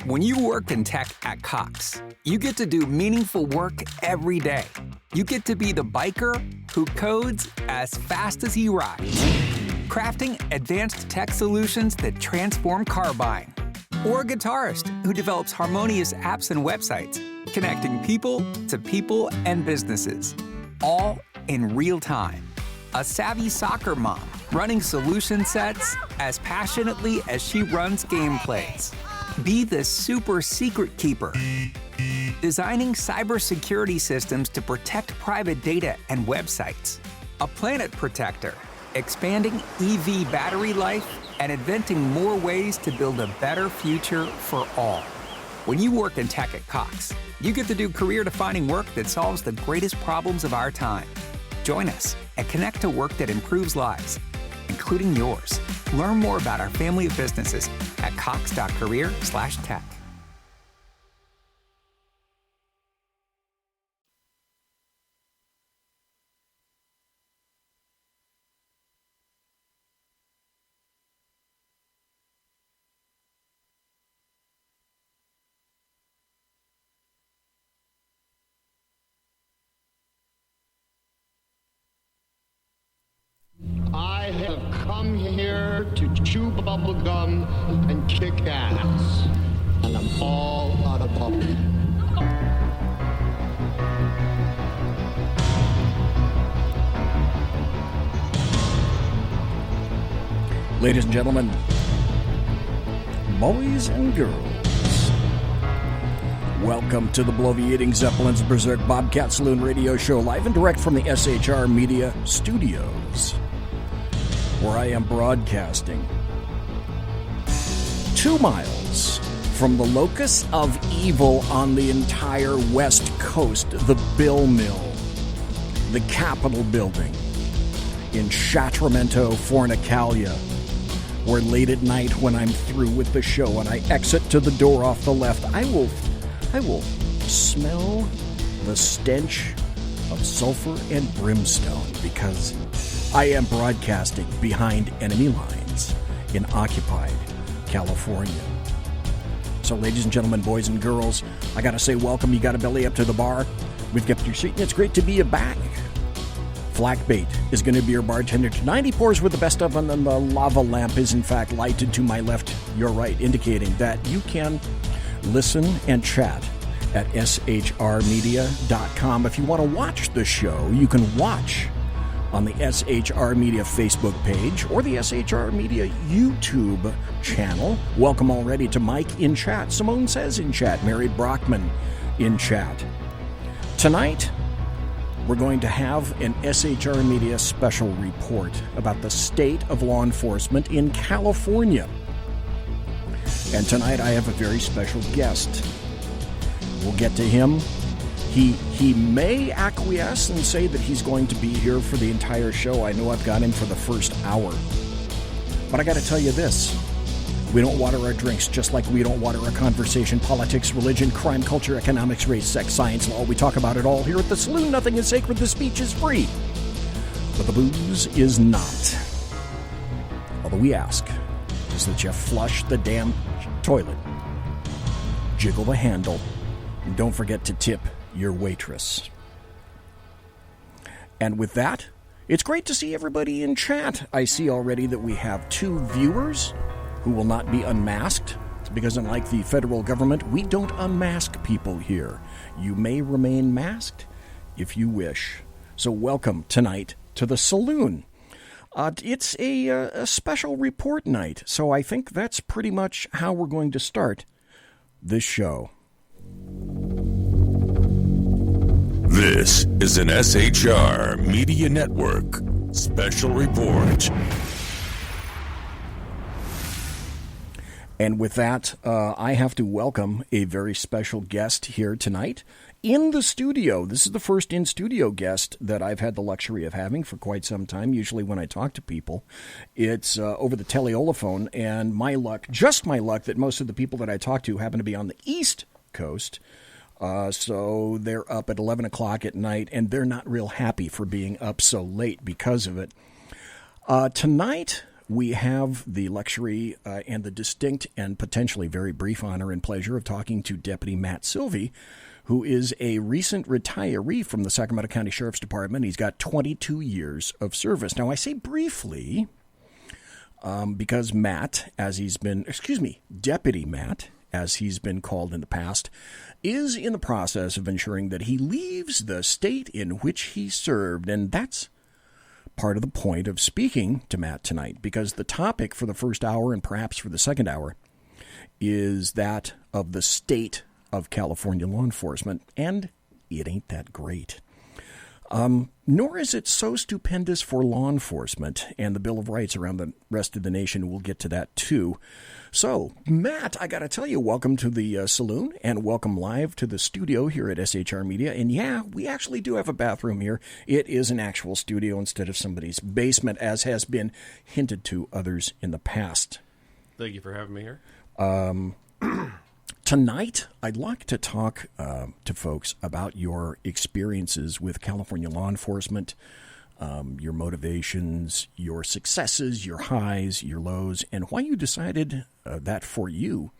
When you work in tech at Cox, you get to do meaningful work every day. You get to be the biker who codes as fast as he rides, crafting advanced tech solutions that transform car buying, or a guitarist who develops harmonious apps and websites, connecting people to people and businesses, all in real time. A savvy soccer mom running solution sets as passionately as she runs gameplays. Be the super secret keeper, designing cybersecurity systems to protect private data and websites. A planet protector, expanding EV battery life and inventing more ways to build a better future for all. When you work in tech at Cox, you get to do career-defining work that solves the greatest problems of our time. Join us and connect to work that improves lives, including yours. Learn more about our family of businesses at cox.career/tech. I have come here to chew bubble gum and kick ass, and I'm all out of bubble. Ladies and gentlemen, boys and girls, welcome to the Bloviating Zeppelin's Berserk Bobcat Saloon radio show, live and direct from the SHR Media studios, where I am broadcasting 2 miles from the locus of evil on the entire West Coast, the Bill Mill, the Capitol Building in Sacramento, Fornicalia, where late at night when I'm through with the show and I exit to the door off the left, I will smell the stench of sulfur and brimstone, because I am broadcasting behind enemy lines in occupied California. So, ladies and gentlemen, boys and girls, I gotta say welcome. You got a belly up to the bar. We've kept your seat, and it's great to be back. Flackbait is going to be your bartender tonight. He pours with the best of them, and the lava lamp is in fact lighted to my left, your right, indicating that you can listen and chat at shrmedia.com. If you want to watch the show, you can watch on the SHR Media Facebook page or the SHR Media YouTube channel. Welcome already to Mike in chat, Simone Says in chat, Mary Brockman in chat. Tonight, we're going to have an SHR Media special report about the state of law enforcement in California. And tonight I have a very special guest. We'll get to him. He may acquiesce and say that he's going to be here for the entire show. I know I've got him for the first hour. But I got to tell you this. We don't water our drinks just like we don't water our conversation, politics, religion, crime, culture, economics, race, sex, science, law. We talk about it all here at the saloon. Nothing is sacred. The speech is free. But the booze is not. All that we ask is that you flush the damn toilet, jiggle the handle, and don't forget to tip your waitress. And with that, it's great to see everybody in chat. I see already that we have 2 viewers who will not be unmasked, because unlike the federal government, we don't unmask people here. You may remain masked if you wish. So welcome tonight to the saloon. It's a special report night, so I think that's pretty much how we're going to start this show. This is an SHR Media Network special report. And with that, I have to welcome a very special guest here tonight in the studio. This is the first in-studio guest that I've had the luxury of having for quite some time. Usually when I talk to people, it's over the teleolophone, and my luck, just my luck, that most of the people that I talk to happen to be on the East Coast. So they're up at 11 o'clock at night, and they're not real happy for being up so late because of it. Tonight, we have the luxury and the distinct and potentially very brief honor and pleasure of talking to Deputy Matt Silvey, who is a recent retiree from the Sacramento County Sheriff's Department. He's got 22 years of service. Now, I say briefly because Matt, Deputy Matt, as he's been called in the past, is in the process of ensuring that he leaves the state in which he served. And that's part of the point of speaking to Matt tonight, because the topic for the first hour and perhaps for the second hour is that of the state of California law enforcement, and it ain't that great. Nor is it so stupendous for law enforcement and the Bill of Rights around the rest of the nation. We'll get to that too. So, Matt, I got to tell you, welcome to the saloon and welcome live to the studio here at SHR Media. And yeah, we actually do have a bathroom here. It is an actual studio instead of somebody's basement, as has been hinted to others in the past. Thank you for having me here. Tonight, I'd like to talk to folks about your experiences with California law enforcement, your motivations, your successes, your highs, your lows, and why you decided that for you,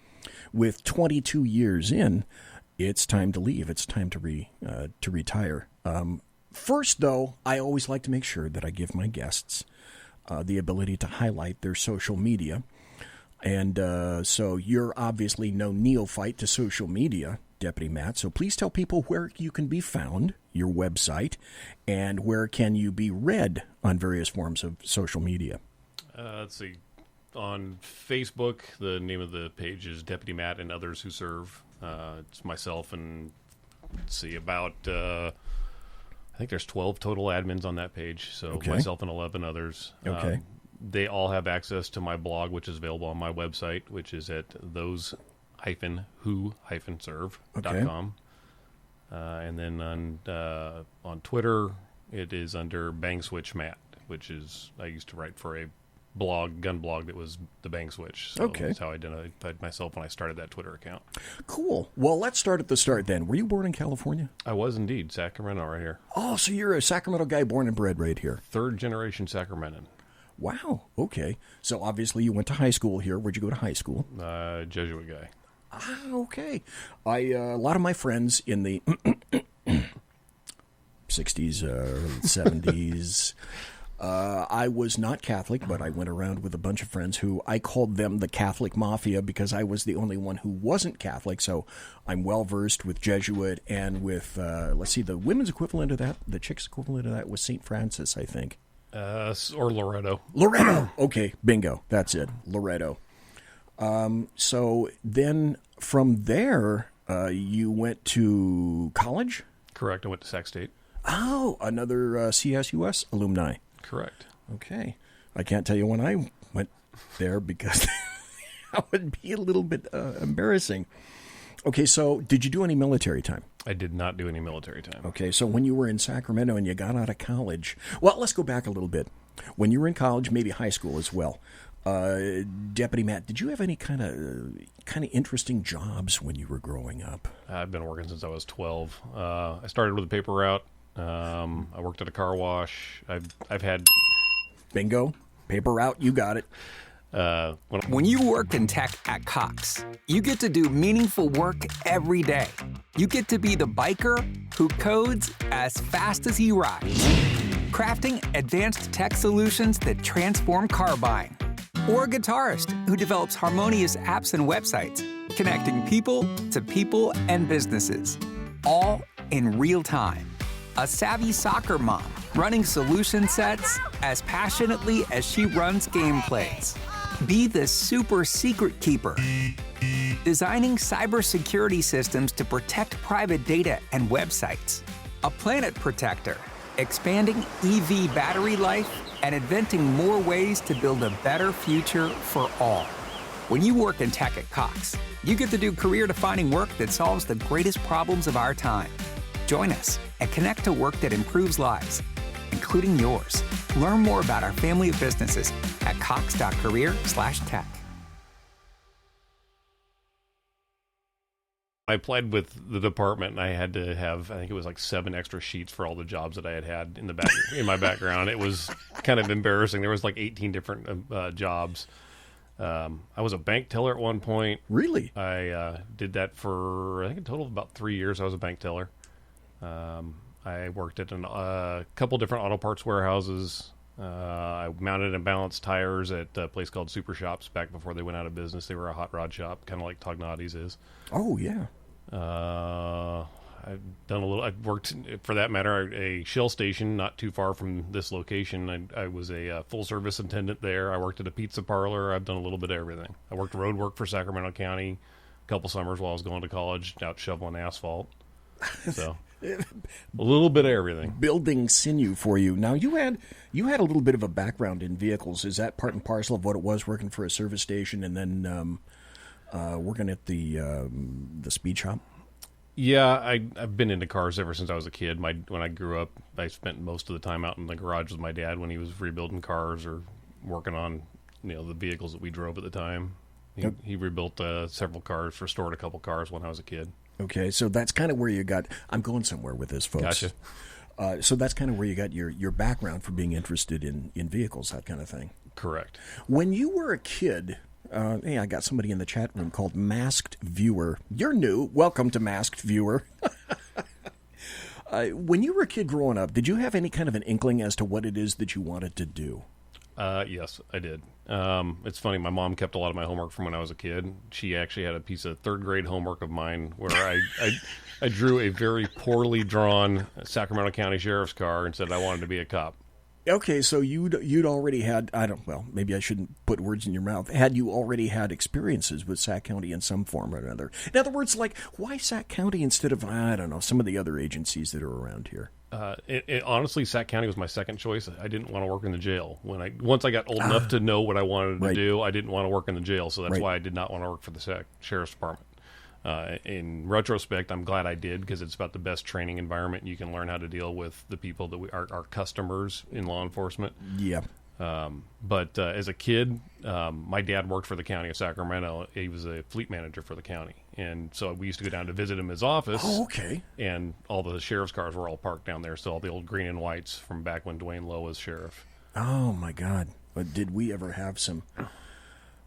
with 22 years in, it's time to leave. It's time to retire. First, though, I always like to make sure that I give my guests the ability to highlight their social media. And so you're obviously no neophyte to social media, Deputy Matt. So please tell people where you can be found, your website, and where can you be read on various forms of social media. Let's see. On Facebook, the name of the page is Deputy Matt and Others Who Serve. It's myself and, let's see, about, I think there's 12 total admins on that page. So Okay. myself and 11 others. Okay. They all have access to my blog, which is available on my website, which is at those-who-serve.com. And then on Twitter, it is under Bang Switch Matt, which is, I used to write for a gun blog that was the Bang Switch. So Okay. that's how I identified myself when I started that Twitter account. Cool. Well, let's start at the start then. Were you born in California? I was indeed, Sacramento right here. Oh, so you're a Sacramento guy born and bred right here. Third generation Sacramentan. Wow. Okay. So obviously you went to high school here. Where'd you go to high school? Jesuit guy. Ah, okay. A lot of my friends in the 60s, 70s, I was not Catholic, but I went around with a bunch of friends who I called them the Catholic Mafia because I was the only one who wasn't Catholic. So I'm well versed with Jesuit and with, the women's equivalent of that, the chicks' equivalent of that was St. Francis, I think. Or Loretto. Loretto. Okay, bingo. That's it. Loretto. So then from there, you went to college? Correct. I went to Sac State. Oh, another CSUS alumni. Correct. Okay. I can't tell you when I went there because that would be a little bit embarrassing. Okay, so did you do any military time? I did not do any military time. Okay, so when you were in Sacramento and you got out of college, well, let's go back a little bit. When you were in college, maybe high school as well, Deputy Matt, did you have any kind of interesting jobs when you were growing up? I've been working since I was 12. I started with a paper route. I worked at a car wash. I've had... Bingo. Paper route, you got it. When you work in tech at Cox, you get to do meaningful work every day. You get to be the biker who codes as fast as he rides, crafting advanced tech solutions that transform car buying, or a guitarist who develops harmonious apps and websites, connecting people to people and businesses, all in real time. A savvy soccer mom running solution sets as passionately as she runs gameplays. Be the super secret keeper, designing cybersecurity systems to protect private data and websites. A planet protector, expanding EV battery life and inventing more ways to build a better future for all. When you work in tech at Cox, you get to do career-defining work that solves the greatest problems of our time. Join us and connect to work that improves lives, including yours. Learn more about our family of businesses at cox.career/tech. I applied with the department, and I had to have, I think it was like 7 extra sheets for all the jobs that I had in the back in my background. It was kind of embarrassing. There was like 18 different jobs. I was a bank teller at one point. Really? I did that for, I think, a total of about 3 years. I was a bank teller. I worked at a couple different auto parts warehouses. I mounted and balanced tires at a place called Super Shops back before they went out of business. They were a hot rod shop, kind of like Tognotti's is. Oh, yeah. I've done a little. I've worked, for that matter, a Shell station not too far from this location. I was a full service attendant there. I worked at a pizza parlor. I've done a little bit of everything. I worked road work for Sacramento County a couple summers while I was going to college, out shoveling asphalt. So a little bit of everything. Building sinew for you. Now you had a little bit of a background in vehicles. Is that part and parcel of what it was, working for a service station and then working at the speed shop? Yeah, I've been into cars ever since I was a kid. When I grew up, I spent most of the time out in the garage with my dad when he was rebuilding cars or working on the vehicles that we drove at the time. He rebuilt several cars, restored a couple cars when I was a kid. Okay, so that's kind of where you got. I'm going somewhere with this, folks. Gotcha. So that's kind of where you got your background for being interested in vehicles, that kind of thing. Correct. When you were a kid. Hey, I got somebody in the chat room called Masked Viewer. You're new. Welcome to Masked Viewer. When you were a kid growing up, did you have any kind of an inkling as to what it is that you wanted to do? Yes, I did. It's funny. My mom kept a lot of my homework from when I was a kid. She actually had a piece of 3rd grade homework of mine where I drew a very poorly drawn Sacramento County Sheriff's car and said I wanted to be a cop. Okay, so you'd already had, maybe I shouldn't put words in your mouth. Had you already had experiences with Sac County in some form or another? In other words, like, why Sac County instead of, some of the other agencies that are around here? Honestly, Sac County was my second choice. I didn't want to work in the jail. Once I got old enough to know what I wanted to do, I didn't want to work in the jail, so that's why I did not want to work for the Sac Sheriff's Department. In retrospect, I'm glad I did because it's about the best training environment. You can learn how to deal with the people that are our customers in law enforcement. Yeah. But as a kid, my dad worked for the county of Sacramento. He was a fleet manager for the county. And so we used to go down to visit him in his office. Oh, okay. And all the sheriff's cars were all parked down there. So all the old green and whites from back when Dwayne Lowe was sheriff. Oh, my God. But did we ever have some...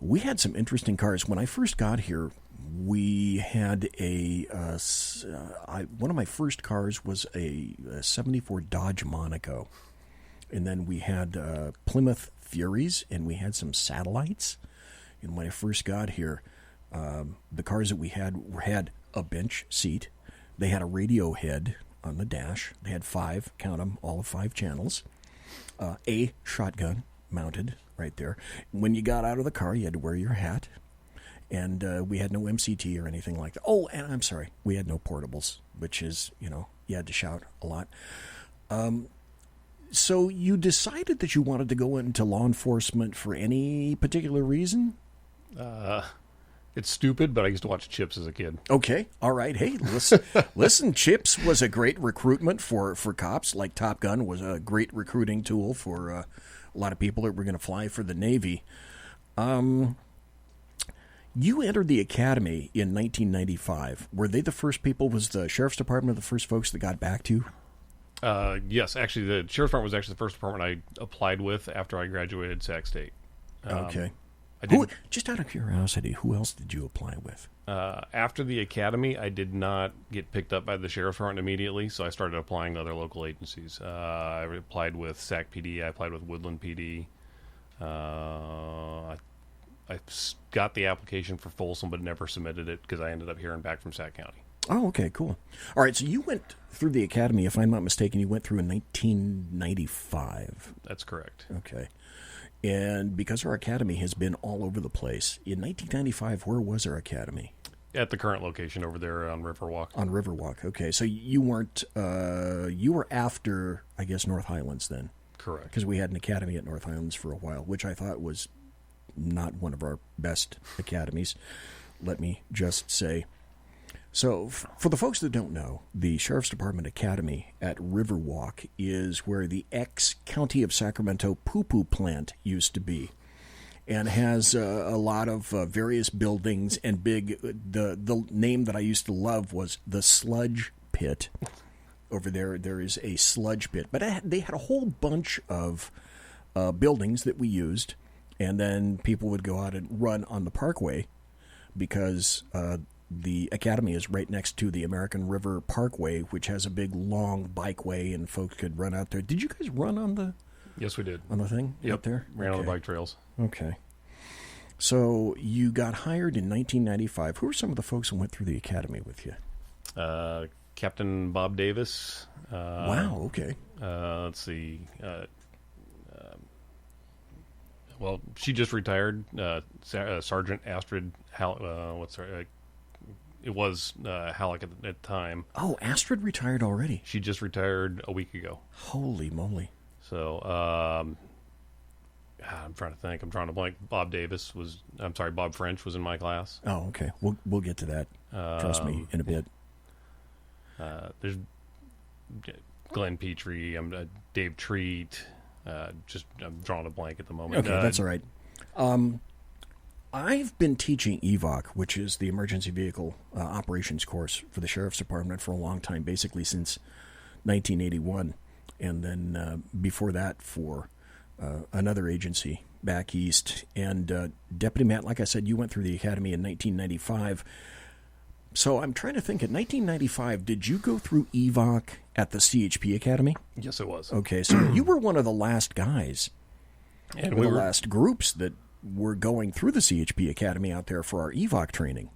We had some interesting cars. When I first got here, we had one of my first cars was a 74 Dodge Monaco. And then we had Plymouth Furies, and we had some Satellites. And when I first got here, the cars that we had a bench seat. They had a radio head on the dash. They had 5, count them, all of 5 channels. A shotgun mounted right there. When you got out of the car, you had to wear your hat. And we had no MCT or anything like that. Oh, and I'm sorry, we had no portables, which is, you had to shout a lot. So you decided that you wanted to go into law enforcement for any particular reason? It's stupid, but I used to watch Chips as a kid. Okay, all right. Hey, listen, Chips was a great recruitment for cops, like Top Gun was a great recruiting tool for a lot of people that were going to fly for the Navy. You entered the academy in 1995. Were they the first people? Was the Sheriff's Department the first folks that got back to you? Yes, actually, the Sheriff's Department was actually the first department I applied with after I graduated Sac State. Okay. Just out of curiosity, who else did you apply with? After the academy, I did not get picked up by the Sheriff's Department immediately, so I started applying to other local agencies. I applied with Sac PD. I applied with Woodland PD. I got the application for Folsom, but never submitted it because I ended up hearing back from Sac County. Oh, okay, cool. All right, so you went through the academy, if I'm not mistaken, you went through in 1995. That's correct. Okay. And because our academy has been all over the place, in 1995, where was our academy? At the current location over there on Riverwalk. On Riverwalk, okay. So you weren't, you were after, I guess, North Highlands then? Correct. Because we had an academy at North Highlands for a while, which I thought was not one of our best academies, let me just say. So, for the folks that don't know, the Sheriff's Department Academy at Riverwalk is where the ex-County of Sacramento poo-poo plant used to be. and has a lot of various buildings and big. The name that I used to love was the Sludge Pit. Over there is a sludge pit, but they had a whole bunch of buildings that we used, and then people would go out and run on the parkway because the academy is right next to the American River Parkway, which has a big long bikeway, and folks could run out there. Did you guys run on the? Yes, we did. On the thing? Yep. Out there? Ran on the bike trails. Okay. So you got hired in 1995. Who were some of the folks who went through the academy with you? Captain Bob Davis. Wow, okay. Let's see. Well, she just retired. Sergeant Astrid it was Halleck at the time. Oh, Astrid retired already? She just retired a week ago. Holy moly. So, I'm trying to think. I'm trying to blank. Bob French was in my class. Oh, okay. We'll get to that. Trust me, in a bit. There's Glenn Petrie, Dave Treat. I'm drawing a blank at the moment. Okay, that's all right. I've been teaching EVOC, which is the Emergency Vehicle Operations course for the Sheriff's Department, for a long time, basically since 1981. And then before that for another agency back east. And Deputy Matt, like I said, you went through the academy in 1995. So I'm trying to think, in 1995, did you go through EVOC at the CHP Academy? Yes, it was. Okay, so you were one of the last guys, and the last groups that were going through the CHP Academy out there for our EVOC training.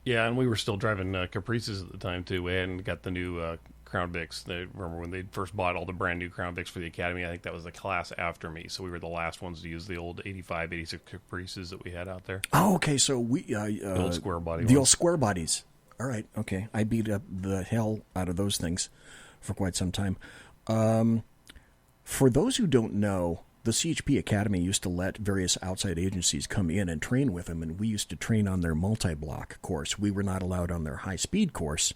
Yeah, and we were still driving Caprices at the time, too. We hadn't got the new Crown Vics. Remember when they first bought all the brand new Crown Vics for the Academy? I think that was the class after me, so we were the last ones to use the old 85, 86 Caprices that we had out there. Oh, okay, so we... the old square body The ones. old square bodies. All right, okay. I beat up the hell out of those things for quite some time. For those who don't know, the CHP Academy used to let various outside agencies come in and train with them, and we used to train on their multi-block course. We were not allowed on their high-speed course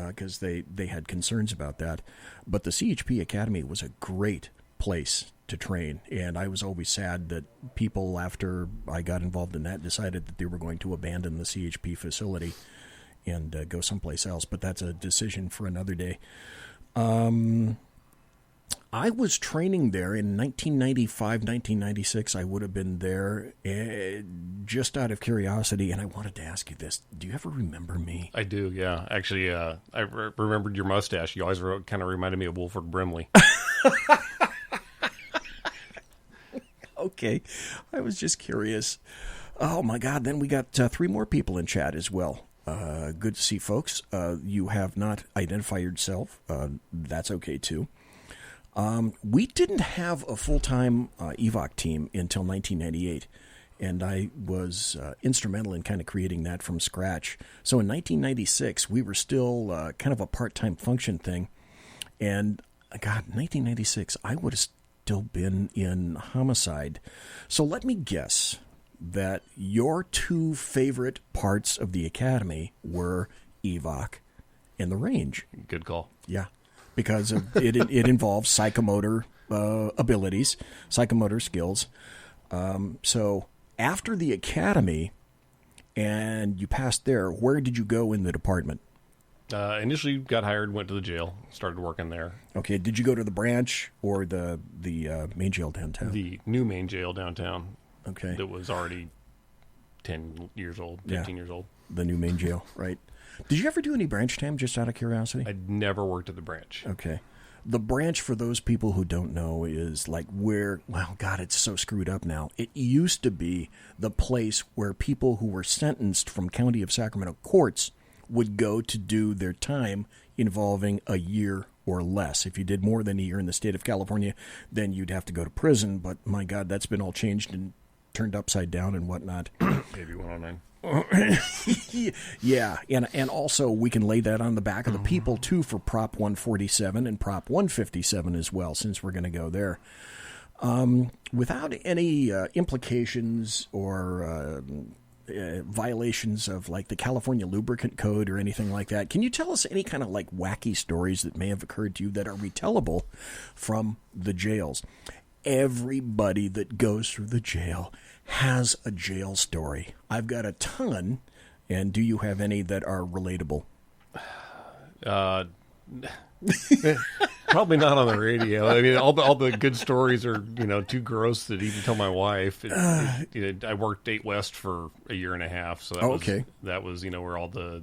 because they had concerns about that. But the CHP Academy was a great place to train, and I was always sad that people, after I got involved in that, decided that they were going to abandon the CHP facility and go someplace else. But that's a decision for another day. I was training there in 1995, 1996. I would have been there just out of curiosity, and I wanted to ask you this. Do you ever remember me? I do, yeah. Actually, I remembered your mustache. You always kind of reminded me of Wolford Brimley. Okay. I was just curious. Oh, my God. Then we got 3 more people in chat as well. Good to see, folks. You have not identified yourself. That's okay, too. We didn't have a full-time EVOC team until 1998, and I was instrumental in kind of creating that from scratch. So in 1996, we were still kind of a part-time function thing, and God, 1996, I would have still been in homicide. So let me guess that your 2 favorite parts of the academy were EVOC and the range. Good call. Yeah. Because it involves psychomotor abilities, psychomotor skills. So after the academy and you passed there, where did you go in the department? Initially got hired, went to the jail, started working there. Okay, did you go to the branch or the main jail downtown? The new main jail downtown. Okay. That was already 10 years old, 15 years old. The new main jail, right. Did you ever do any branch time, just out of curiosity? I'd never worked at the branch. Okay. The branch, for those people who don't know, is like where, well, God, it's so screwed up now. It used to be the place where people who were sentenced from County of Sacramento courts would go to do their time involving a year or less. If you did more than a year in the state of California, then you'd have to go to prison. But, my God, that's been all changed and turned upside down and whatnot. Maybe 109. Yeah, and also we can lay that on the back of the people, too, for Prop 147 and Prop 157 as well, since we're going to go there. Without any implications or violations of, like, the California Lubricant Code or anything like that, can you tell us any kind of, like, wacky stories that may have occurred to you that are retellable from the jails? everybody that goes through the jail has a jail story. I've got a ton, and do you have any that are relatable? Probably not on the radio. I mean, all the good stories are, too gross to even tell my wife. I worked 8 West for a year and a half, so that was where all the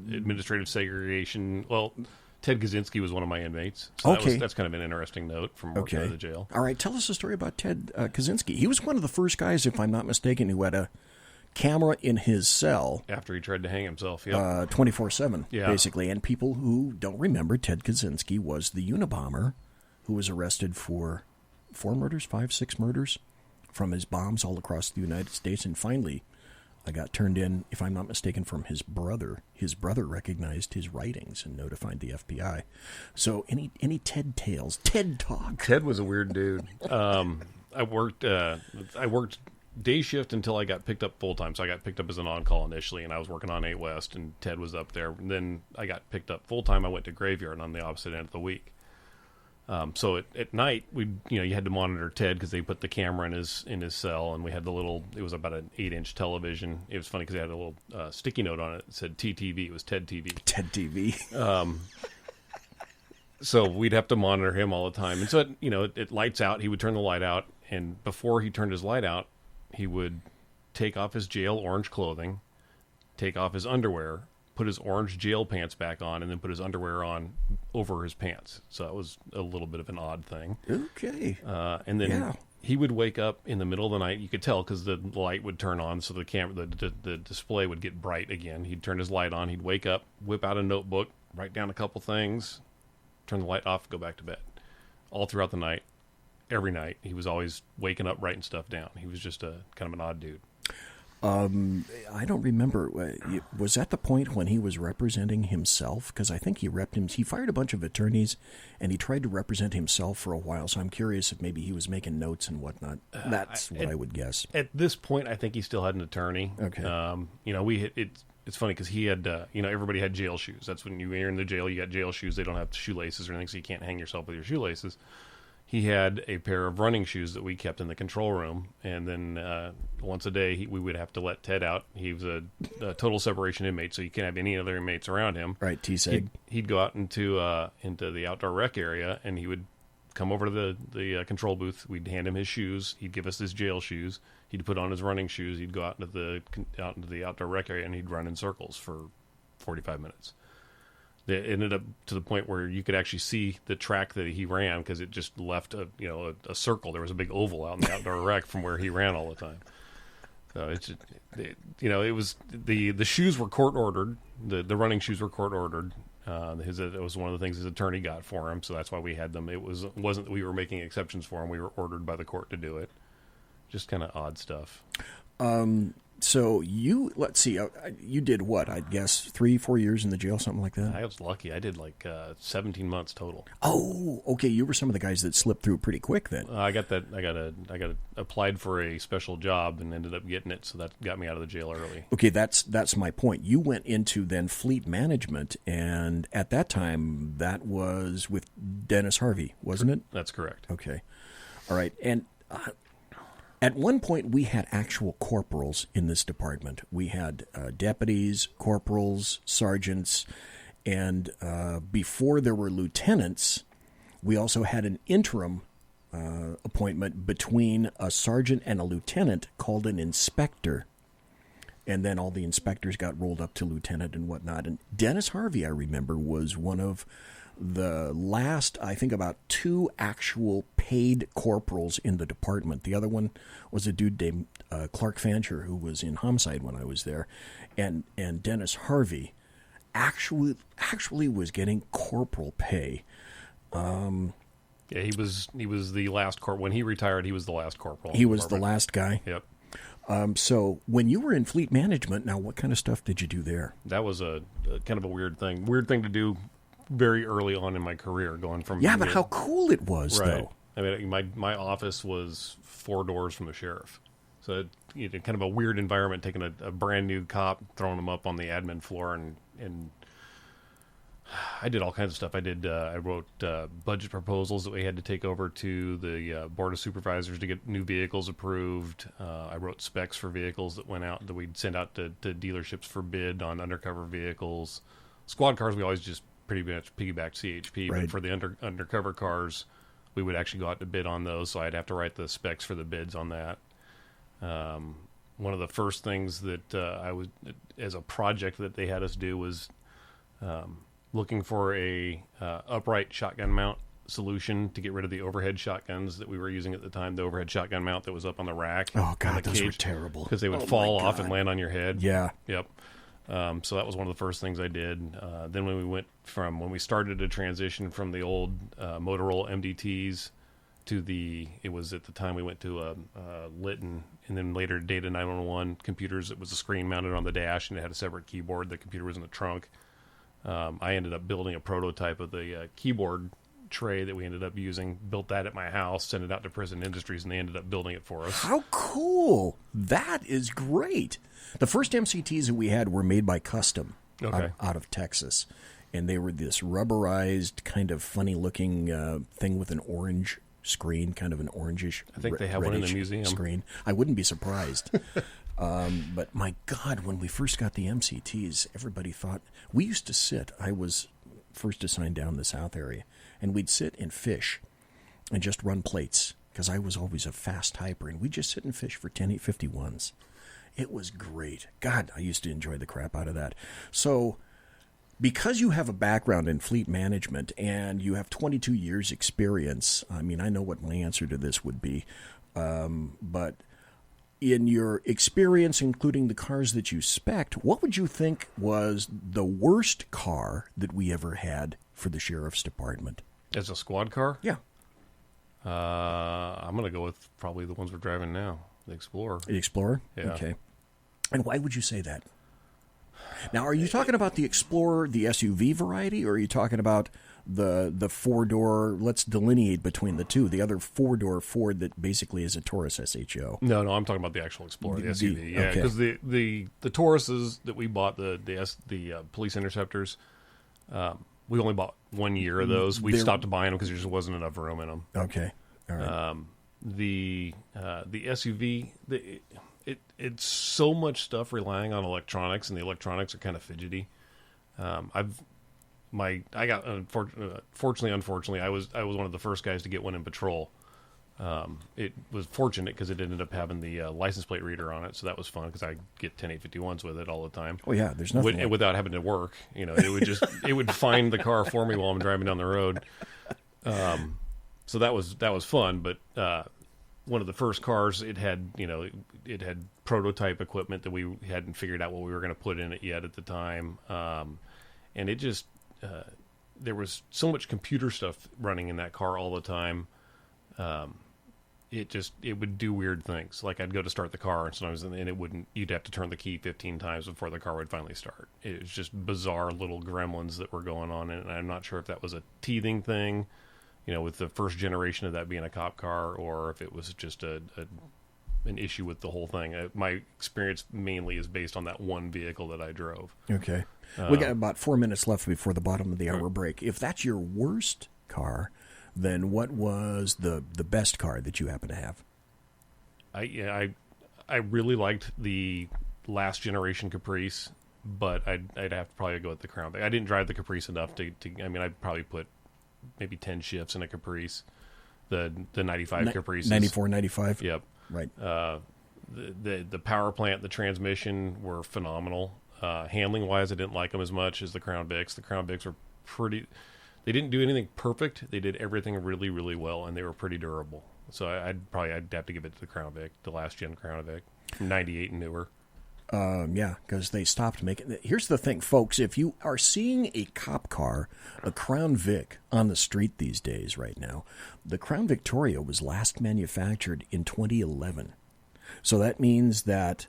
administrative segregation. Well, Ted Kaczynski was one of my inmates, so that's kind of an interesting note from working out of the jail. All right, tell us a story about Ted Kaczynski. He was one of the first guys, if I'm not mistaken, who had a camera in his cell after he tried to hang himself, 24/7, basically. And people who don't remember, Ted Kaczynski was the Unabomber who was arrested for 4 murders, 5, 6 murders from his bombs all across the United States, and finally got turned in, if I'm not mistaken, from his brother. His brother recognized his writings and notified the FBI. So any Ted tales, Ted talk? Ted was a weird dude. I worked day shift until I got picked up full time. So I got picked up as an on-call initially, and I was working on 8 West, and Ted was up there. And then I got picked up full time. I went to graveyard on the opposite end of the week. So at night, you had to monitor Ted because they put the camera in his cell, and we had it was about an 8-inch television. It was funny because it had a little sticky note on it that said TTV. It was Ted TV. Ted TV. So we'd have to monitor him all the time. And so, it lights out. He would turn the light out, and before he turned his light out, he would take off his jail orange clothing, take off his underwear, put his orange jail pants back on, and then put his underwear on over his pants. So that was a little bit of an odd thing. Okay. And then he would wake up in the middle of the night. You could tell because the light would turn on, so the camera, the display would get bright again. He'd turn his light on. He'd wake up, whip out a notebook, write down a couple things, turn the light off, go back to bed. All throughout the night, every night, he was always waking up, writing stuff down. He was just a kind of an odd dude. I don't remember. Was that the point when he was representing himself? Because I think he fired a bunch of attorneys, and he tried to represent himself for a while. So I'm curious if maybe he was making notes and whatnot. That's what I would guess. At this point, I think he still had an attorney. Okay. It's funny because he had, everybody had jail shoes. That's when you're in the jail, you got jail shoes. They don't have shoelaces or anything, so you can't hang yourself with your shoelaces. He had a pair of running shoes that we kept in the control room, and then once a day we would have to let Ted out. He was a total separation inmate, so you can't have any other inmates around him. Right, T-Seg. He'd go out into the outdoor rec area, and he would come over to the control booth. We'd hand him his shoes. He'd give us his jail shoes. He'd put on his running shoes. He'd go out into the outdoor rec area, and he'd run in circles for 45 minutes. It ended up to the point where you could actually see the track that he ran because it just left a circle. There was a big oval out in the outdoor rec from where he ran all the time. So it was the shoes were court ordered. The running shoes were court ordered. It was one of the things his attorney got for him, so that's why we had them. It wasn't that we were making exceptions for him. We were ordered by the court to do it. Just kind of odd stuff. So let's see, you did what? I guess 3-4 years in the jail, something like that? I was lucky. I did 17 months total. Oh, okay. You were some of the guys that slipped through pretty quick then. I got applied for a special job and ended up getting it, so that got me out of the jail early. Okay, that's my point. You went into then fleet management, and at that time, that was with Dennis Harvey, wasn't it? That's correct. Okay. All right. And at one point, we had actual corporals in this department. We had deputies, corporals, sergeants, and before there were lieutenants, we also had an interim appointment between a sergeant and a lieutenant called an inspector. And then all the inspectors got rolled up to lieutenant and whatnot. And Dennis Harvey, I remember, was one of the last, I think, about 2 actual paid corporals in the department. The other one was a dude named Clark Fancher, who was in homicide when I was there. And Dennis Harvey actually was getting corporal pay. Yeah, he was the last corporal. When he retired, he was the last corporal. He was the last guy? Yep. So when you were in fleet management, now what kind of stuff did you do there? That was a kind of a weird thing to do very early on in my career, going from... Yeah, but how cool it was, though. I mean, my office was 4 doors from the sheriff. So kind of a weird environment, taking a brand new cop, throwing him up on the admin floor, and I did all kinds of stuff. I wrote budget proposals that we had to take over to the Board of Supervisors to get new vehicles approved. I wrote specs for vehicles that went out, that we'd send out to dealerships for bid on undercover vehicles. Squad cars, we always just pretty much piggybacked CHP, Right. but for the undercover cars, we would actually go out to bid on those, so I'd have to write the specs for the bids on that. One of the first things that I was, as a project that they had us do, was looking for a upright shotgun mount solution to get rid of the overhead shotguns that we were using at the time. The overhead shotgun mount that was up on the rack. Oh, God, those were terrible. Because they would Oh, fall my off God. and land on your head. Yeah. Yep. So that was one of the first things I did. Then when we started to transition from the old Motorola MDTs to it was at the time we went to Litton, and then later Data 911 computers. It was a screen mounted on the dash, and it had a separate keyboard. The computer was in the trunk. I ended up building a prototype of the keyboard tray that we ended up using, built that at my house, sent it out to Prison Industries, and they ended up building it for us. How cool. That is great. The first MCTs that we had were made by Custom out of Texas. And they were this rubberized, kind of funny-looking thing with an orange screen, kind of an orangish, I think they have one in the reddish museum. Screen. I wouldn't be surprised. But my God, when we first got the MCTs, everybody thought... We used to sit... I was first assigned down the South area, and we'd sit and fish and just run plates, because I was always a fast typer, and we'd just sit and fish for 10851s. It was great. God, I used to enjoy the crap out of that. So... because you have a background in fleet management and you have 22 years experience, I mean, I know what my answer to this would be, but in your experience, including the cars that you spec'd, what would you think was the worst car that we ever had for the Sheriff's Department? As a squad car? Yeah. I'm going to go with probably the ones we're driving now, the Explorer. The Explorer? Yeah. Okay. And why would you say that? Now, are you talking about the Explorer, the SUV variety, or are you talking about the four-door? Let's delineate between the two. The other four-door Ford that basically is a Taurus SHO. No, I'm talking about the actual Explorer, the SUV. Yeah, okay. because the Tauruses that we bought, the police interceptors, we only bought 1 year of those. We stopped buying them because there just wasn't enough room in them. Okay, all right. The SUV, it's so much stuff relying on electronics, and the electronics are kind of fidgety. Unfortunately, I was one of the first guys to get one in patrol. It was fortunate because it ended up having the license plate reader on it, so that was fun because I get 10851s with it all the time. Oh yeah, there's nothing without having to work. You know, it would find the car for me while I'm driving down the road. So that was fun, but one of the first cars, it had prototype equipment that we hadn't figured out what we were going to put in it yet at the time, and it just there was so much computer stuff running in that car all the time. It would do weird things. Like I'd go to start the car, and sometimes it wouldn't. You'd have to turn the key 15 times before the car would finally start. It was just bizarre little gremlins that were going on, and I'm not sure if that was a teething thing, with the first generation of that being a cop car, or if it was just an issue with the whole thing. My experience mainly is based on that one vehicle that I drove. Okay. We got about 4 minutes left before the bottom of the hour break. If that's your worst car, then what was the best car that you happen to have? I really liked the last generation Caprice, but I'd have to probably go with the Crown Vic. I didn't drive the Caprice enough to I'd probably put maybe 10 shifts in a Caprice. The 95 Caprices. 94, 95? Yep. Right. The power plant, the transmission were phenomenal. Handling wise, I didn't like them as much as the Crown Vics. The Crown Vics were pretty. They didn't do anything perfect. They did everything really, really well, and they were pretty durable. So I'd have to give it to the Crown Vic, the last gen Crown Vic, from '98 and newer. Yeah, because they stopped making. Here's the thing, folks. If you are seeing a cop car, a Crown Vic, on the street these days right now, the Crown Victoria was last manufactured in 2011. So that means that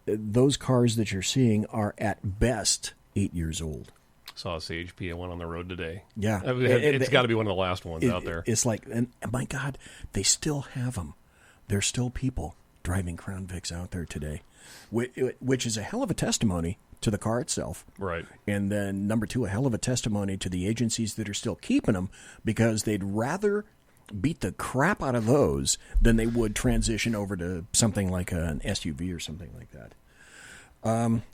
those cars that you're seeing are at best 8 years old. Saw a CHP one on the road today. Yeah. It's got to be one of the last ones out there. It's like, and my God, they still have them. There's still people driving Crown Vics out there today. which is a hell of a testimony to the car itself. Right. And then number two, a hell of a testimony to the agencies that are still keeping them, because they'd rather beat the crap out of those than they would transition over to something like an SUV or something like that.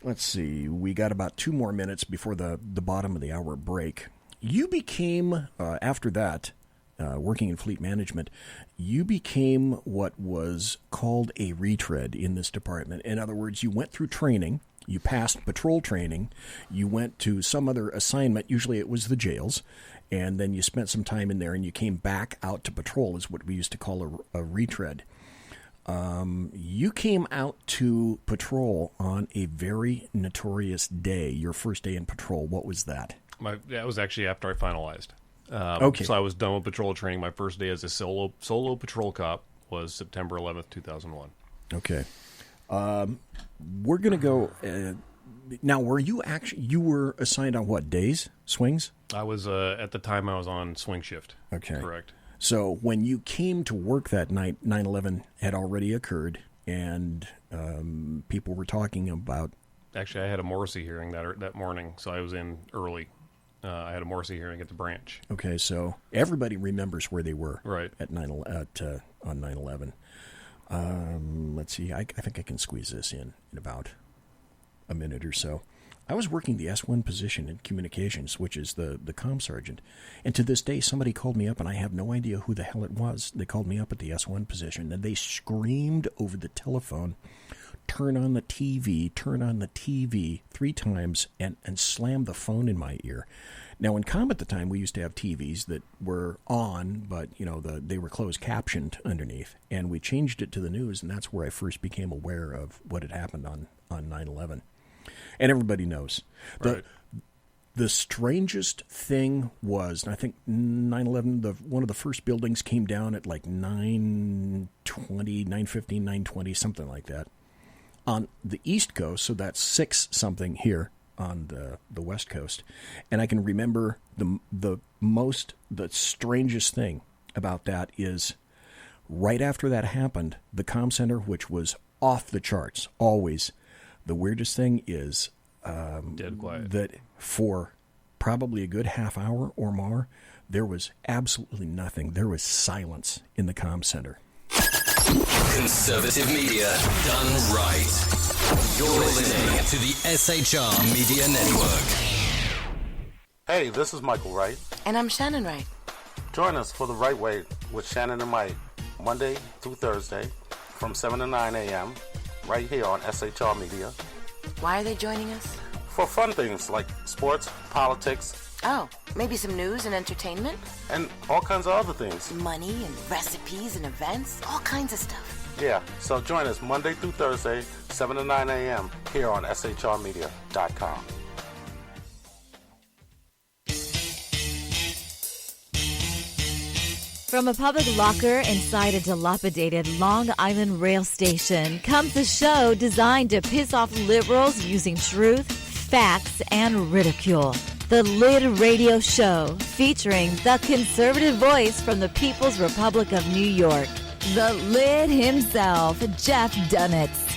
Let's see. We got about 2 more minutes before the bottom of the hour break. You became, after that, working in fleet management, you became what was called a retread in this department. In other words, you went through training, you passed patrol training, you went to some other assignment, usually it was the jails, and then you spent some time in there and you came back out to patrol, is what we used to call a retread. You came out to patrol on a very notorious day, your first day in patrol. What was that? That was actually after I finalized. Okay. So I was done with patrol training. My first day as a solo patrol cop was September 11th, 2001. Okay. We're going to go... now, were you were assigned on what, days? Swings? I was, at the time, I was on swing shift. Okay. Correct. So when you came to work that night, 9/11 had already occurred, and people were talking about... Actually, I had a Morrissey hearing that morning, so I was in early. I had a Morrissey hearing at the branch. Okay, so everybody remembers where they were right at on 9/11. Let's see, I think I can squeeze this in about a minute or so. I was working the S1 position in communications, which is the comm sergeant. And to this day, somebody called me up, and I have no idea who the hell it was. They called me up at the S1 position, and they screamed over the telephone, turn on the TV 3 times, and slammed the phone in my ear. Now, in comm at the time, we used to have TVs that were on, but, they were closed captioned underneath. And we changed it to the news, and that's where I first became aware of what had happened on 9/11. And everybody knows. Right. The strangest thing was, I think 9/11, one of the first buildings came down at like 9:20, 9:15, 9:20, something like that. On the East Coast, so that's 6-something here on the West Coast. And I can remember the strangest thing about that is right after that happened, the comm center, which was off the charts, always. The weirdest thing is dead quiet. That for probably a good half hour or more, there was absolutely nothing. There was silence in the comm center. Conservative media done right. You're listening to the SHR Media Network. Hey, this is Michael Wright. And I'm Shannon Wright. Join us for The Right Way with Shannon and Mike, Monday through Thursday from 7 to 9 a.m. right here on SHR Media. Why are they joining us? For fun things like sports, politics. Oh, maybe some news and entertainment? And all kinds of other things. Money and recipes and events, all kinds of stuff. Yeah, so join us Monday through Thursday, 7 to 9 a.m. here on SHRmedia.com. From a public locker inside a dilapidated Long Island rail station comes a show designed to piss off liberals using truth, facts, and ridicule. The Lid Radio Show, featuring the conservative voice from the People's Republic of New York, the Lid himself, Jeff Dunitz.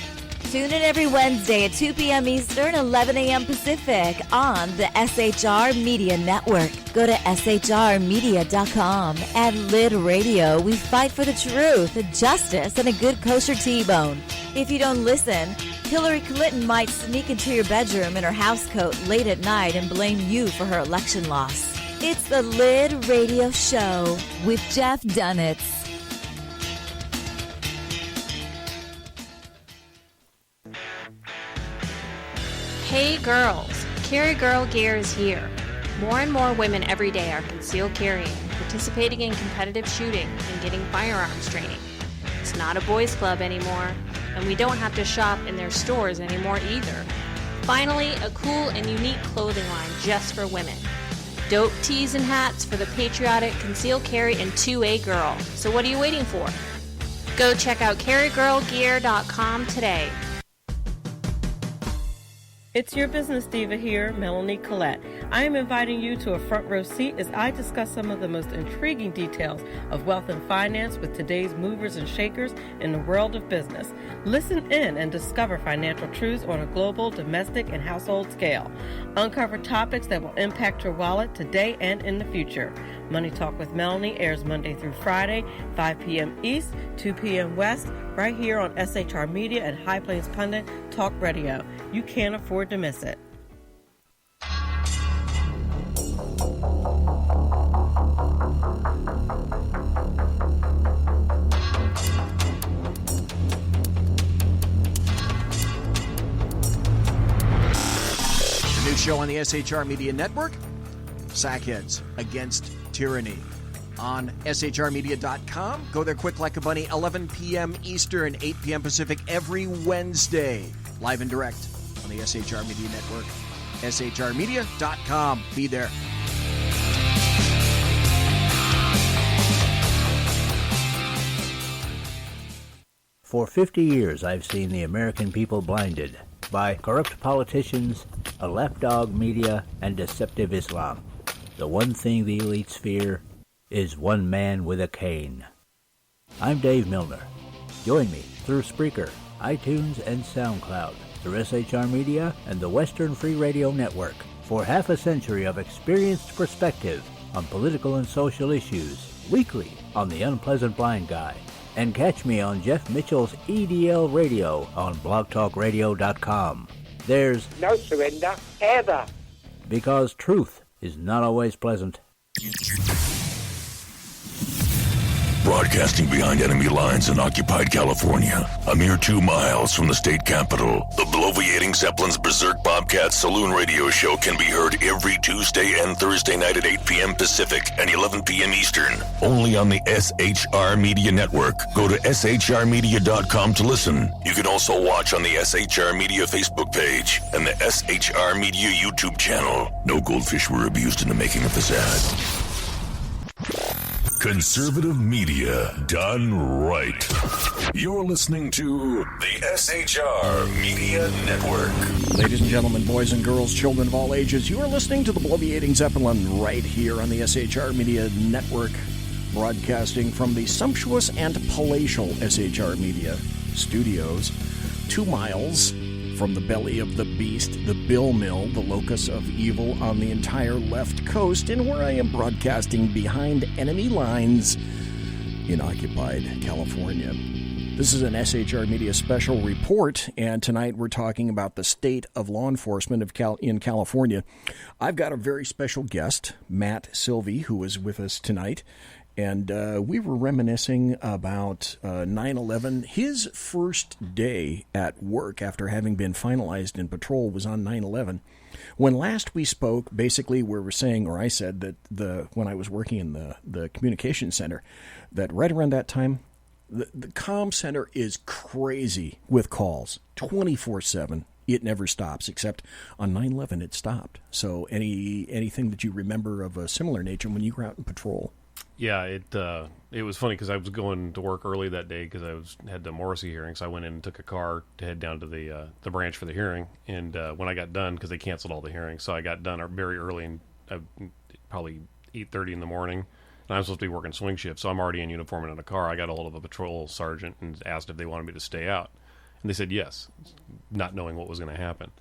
Tune in every Wednesday at 2 p.m. Eastern, 11 a.m. Pacific on the SHR Media Network. Go to shrmedia.com. At Lid Radio, we fight for the truth, justice, and a good kosher T-bone. If you don't listen, Hillary Clinton might sneak into your bedroom in her housecoat late at night and blame you for her election loss. It's the Lid Radio Show with Jeff Dunitz. Hey girls, Carry Girl Gear is here. More and more women every day are concealed carrying, participating in competitive shooting, and getting firearms training. It's not a boys club anymore, and we don't have to shop in their stores anymore either. Finally, a cool and unique clothing line just for women. Dope tees and hats for the patriotic concealed carry and 2A girl. So what are you waiting for? Go check out carrygirlgear.com today. It's your business diva here, Melanie Collette. I am inviting you to a front row seat as I discuss some of the most intriguing details of wealth and finance with today's movers and shakers in the world of business. Listen in and discover financial truths on a global, domestic, and household scale. Uncover topics that will impact your wallet today and in the future. Money Talk with Melanie airs Monday through Friday, 5 p.m. East, 2 p.m. West, right here on SHR Media and High Plains Pundit Talk Radio. You can't afford to miss it. The new show on the SHR Media Network, Sackheads Against Tyranny. On shrmedia.com. Go there quick like a bunny, 11 p.m. Eastern, 8 p.m. Pacific, every Wednesday. Live and direct on the SHR Media Network. shrmedia.com. Be there. For 50 years, I've seen the American people blinded by corrupt politicians, a lapdog media, and deceptive Islam. The one thing the elites fear is one man with a cane. I'm Dave Milner. Join me through Spreaker, iTunes, and SoundCloud, through SHR Media and the Western Free Radio Network for half a century of experienced perspective on political and social issues, weekly on The Unpleasant Blind Guy. And catch me on Jeff Mitchell's EDL Radio on blogtalkradio.com. There's no surrender, ever. Because truth is not always pleasant. Broadcasting behind enemy lines in occupied California, a mere 2 miles from the state capital, the bloviating Zeppelin's Berserk Bobcat Saloon radio show can be heard every Tuesday and Thursday night at 8 p.m. Pacific and 11 p.m. Eastern, only on the SHR Media Network. Go to shrmedia.com to listen. You can also watch on the SHR Media Facebook page and the SHR Media YouTube channel. No goldfish were abused in the making of this ad. Conservative media done right. You're listening to the SHR Media Network. Ladies and gentlemen, boys and girls, children of all ages, you are listening to the bloviating Zeppelin right here on the SHR Media Network, broadcasting from the sumptuous and palatial SHR Media studios, 2 miles from the belly of the beast, the Bill Mill, the locus of evil on the entire left coast, and where I am broadcasting behind enemy lines in occupied California. This is an SHR Media Special Report, and tonight we're talking about the state of law enforcement in California. I've got a very special guest, Matt Silvey, who is with us tonight. And we were reminiscing about 9/11. His first day at work after having been finalized in patrol was on 9/11. When last we spoke, basically we were saying, or I said, that when I was working in the communications center, that right around that time, the comm center is crazy with calls, 24/7. It never stops, except on 9/11 it stopped. So anything that you remember of a similar nature when you were out in patrol? Yeah, it was funny because I was going to work early that day because I had the Morrissey hearing, so I went in and took a car to head down to the branch for the hearing. And when I got done, because they canceled all the hearings, so I got done very early, and probably 8:30 in the morning. And I was supposed to be working swing shift, so I'm already in uniform and in a car. I got a hold of a patrol sergeant and asked if they wanted me to stay out, and they said yes, not knowing what was going to happen.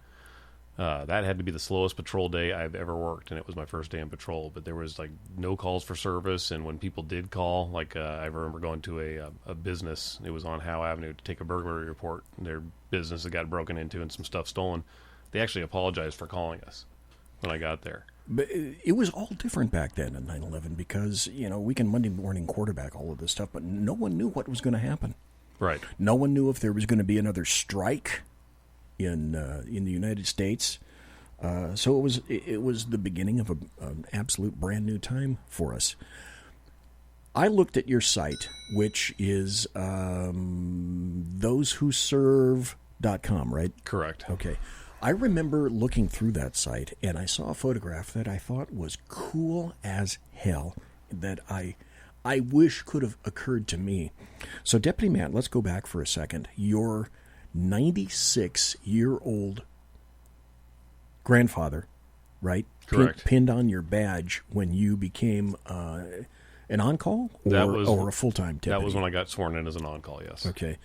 That had to be the slowest patrol day I've ever worked, and it was my first day in patrol. But there was no calls for service, and when people did call, I remember going to a business. It was on Howe Avenue to take a burglary report. Their business had got broken into and some stuff stolen. They actually apologized for calling us when I got there. But it was all different back then in 9/11 because we can Monday morning quarterback all of this stuff, but no one knew what was going to happen. Right. No one knew if there was going to be another strike in the United States, so it was the beginning of an absolute brand new time for us. I looked at your site, which is thosewhoserve.com, right? Correct. Okay. I remember looking through that site, and I saw a photograph that I thought was cool as hell that I wish could have occurred to me. So, Deputy Matt, let's go back for a second. Your 96-year-old grandfather, right? Correct. Pinned on your badge when you became an on-call or a full-time deputy? That was when I got sworn in as an on-call, yes. Okay.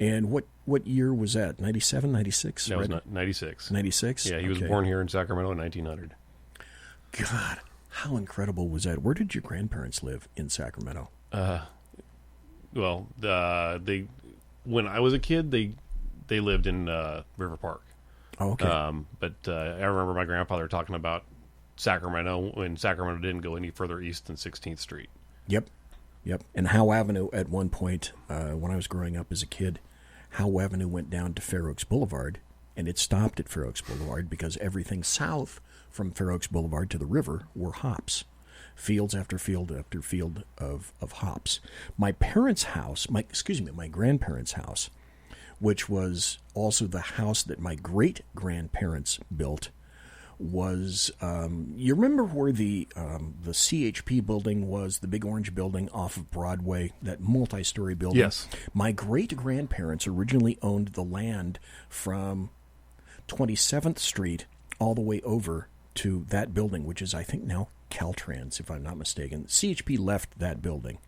And what year was that? 97, 96? That was 96. 96? Yeah, he was born here in Sacramento in 1900. God, how incredible was that? Where did your grandparents live in Sacramento? When I was a kid, they lived in River Park. Oh, okay. But I remember my grandfather talking about Sacramento when Sacramento didn't go any further east than 16th Street. Yep. And Howe Avenue at one point, when I was growing up as a kid, Howe Avenue went down to Fair Oaks Boulevard, and it stopped at Fair Oaks Boulevard because everything south from Fair Oaks Boulevard to the river were hops. Fields after field after field of hops. My parents' house, my grandparents' house, which was also the house that my great-grandparents built, was, you remember where the CHP building was, the big orange building off of Broadway, that multi-story building? Yes. My great-grandparents originally owned the land from 27th Street all the way over to that building, which is, I think, now Caltrans, if I'm not mistaken. CHP left that building,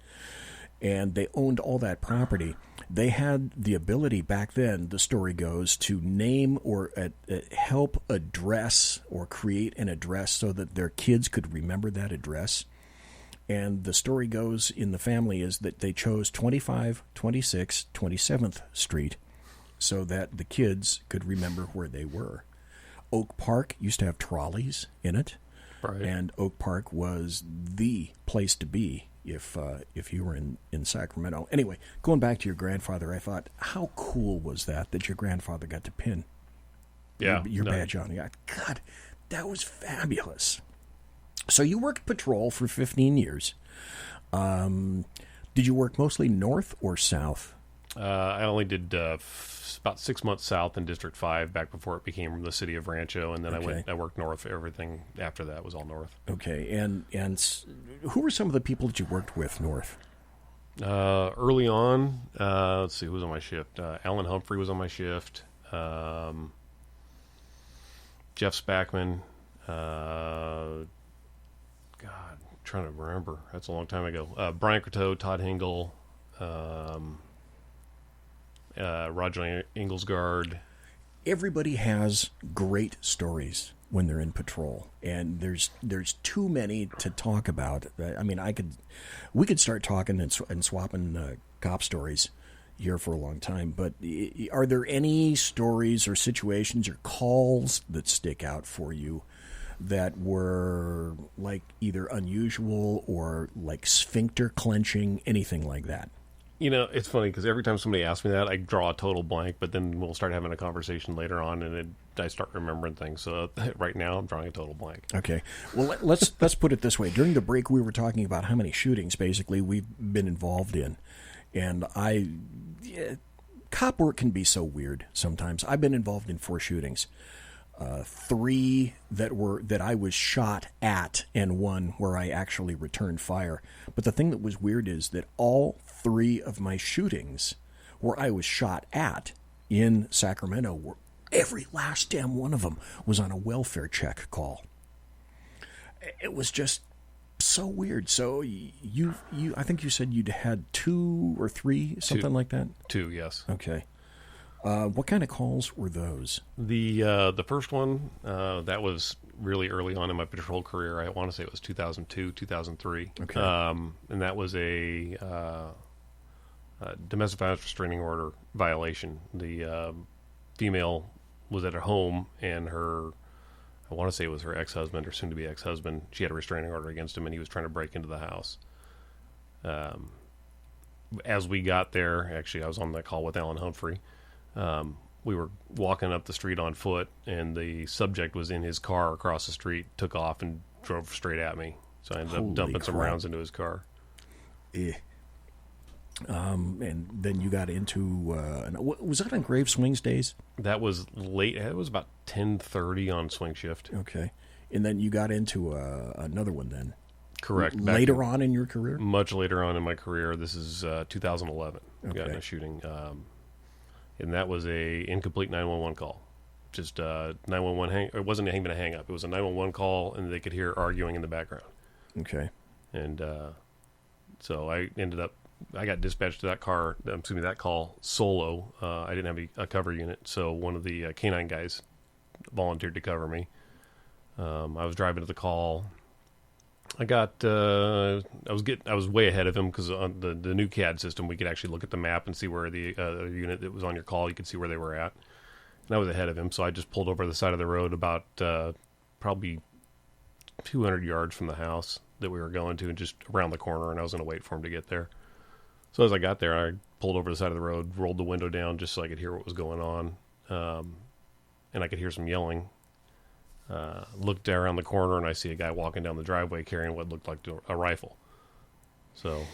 and they owned all that property. They had the ability back then, the story goes, to name or help address or create an address so that their kids could remember that address. And the story goes in the family is that they chose 25, 26, 27th Street so that the kids could remember where they were. Oak Park used to have trolleys in it. Right. And Oak Park was the place to be if you were in Sacramento. Anyway, going back to your grandfather, I thought, how cool was that your grandfather got to pin your badge on? God, that was fabulous. So you worked patrol for 15 years. Did you work mostly north or south? I only did about 6 months south in District 5 back before it became the city of Rancho, and then I worked north. Everything after that was all north. Okay, and who were some of the people that you worked with north? Early on, let's see, who was on my shift? Alan Humphrey was on my shift. Jeff Spackman. God, I'm trying to remember. That's a long time ago. Brian Croteau, Todd Hingle, Roger Inglesgard. Everybody has great stories when they're in patrol, and there's too many to talk about. I mean, we could start talking and swapping cop stories here for a long time. But are there any stories or situations or calls that stick out for you that were like either unusual or like sphincter clenching, anything like that? You know, it's funny because every time somebody asks me that, I draw a total blank, but then we'll start having a conversation later on, and I start remembering things. So right now, I'm drawing a total blank. Okay. Well, let's put it this way. During the break, we were talking about how many shootings, basically, we've been involved in. And cop work can be so weird sometimes. I've been involved in 4 shootings. 3 that I was shot at, and 1 where I actually returned fire. But the thing that was weird is that all 3 of my shootings where I was shot at in Sacramento, every last damn one of them was on a welfare check call. It was just so weird. So you I think you said you'd had 2 or 3, something like that? 2, yes. Okay. What kind of calls were those? The first one, that was really early on in my patrol career. I want to say it was 2002, 2003. Okay. And that was a domestic violence restraining order violation. The female was at her home, and I want to say it was her ex-husband or soon-to-be ex-husband. She had a restraining order against him, and he was trying to break into the house. As we got there, actually, I was on that call with Alan Humphrey. We were walking up the street on foot, and the subject was in his car across the street, took off, and drove straight at me. So I ended up dumping some rounds into his car. And then you got into, was that on Grave Swings days? That was late. It was about 10:30 on swing shift. Okay. And then you got into another one then? Correct. Later on in your career? Much later on in my career. This is 2011. Okay. Got in a shooting. And that was a incomplete 911 call. just 911 it wasn't even a hang up. It was a 911 call, and they could hear arguing in the background. Okay. And so I got dispatched to that call solo. I didn't have a cover unit, so one of the canine guys volunteered to cover me. I was driving to the call. I was way ahead of him because on the new CAD system, we could actually look at the map and see where the unit that was on your call, you could see where they were at. And I was ahead of him, so I just pulled over the side of the road about probably 200 yards from the house that we were going to, and just around the corner, and I was going to wait for him to get there. So as I got there, I pulled over the side of the road, rolled the window down just so I could hear what was going on, and I could hear some yelling. Looked around the corner, and I see a guy walking down the driveway carrying what looked like a rifle. So,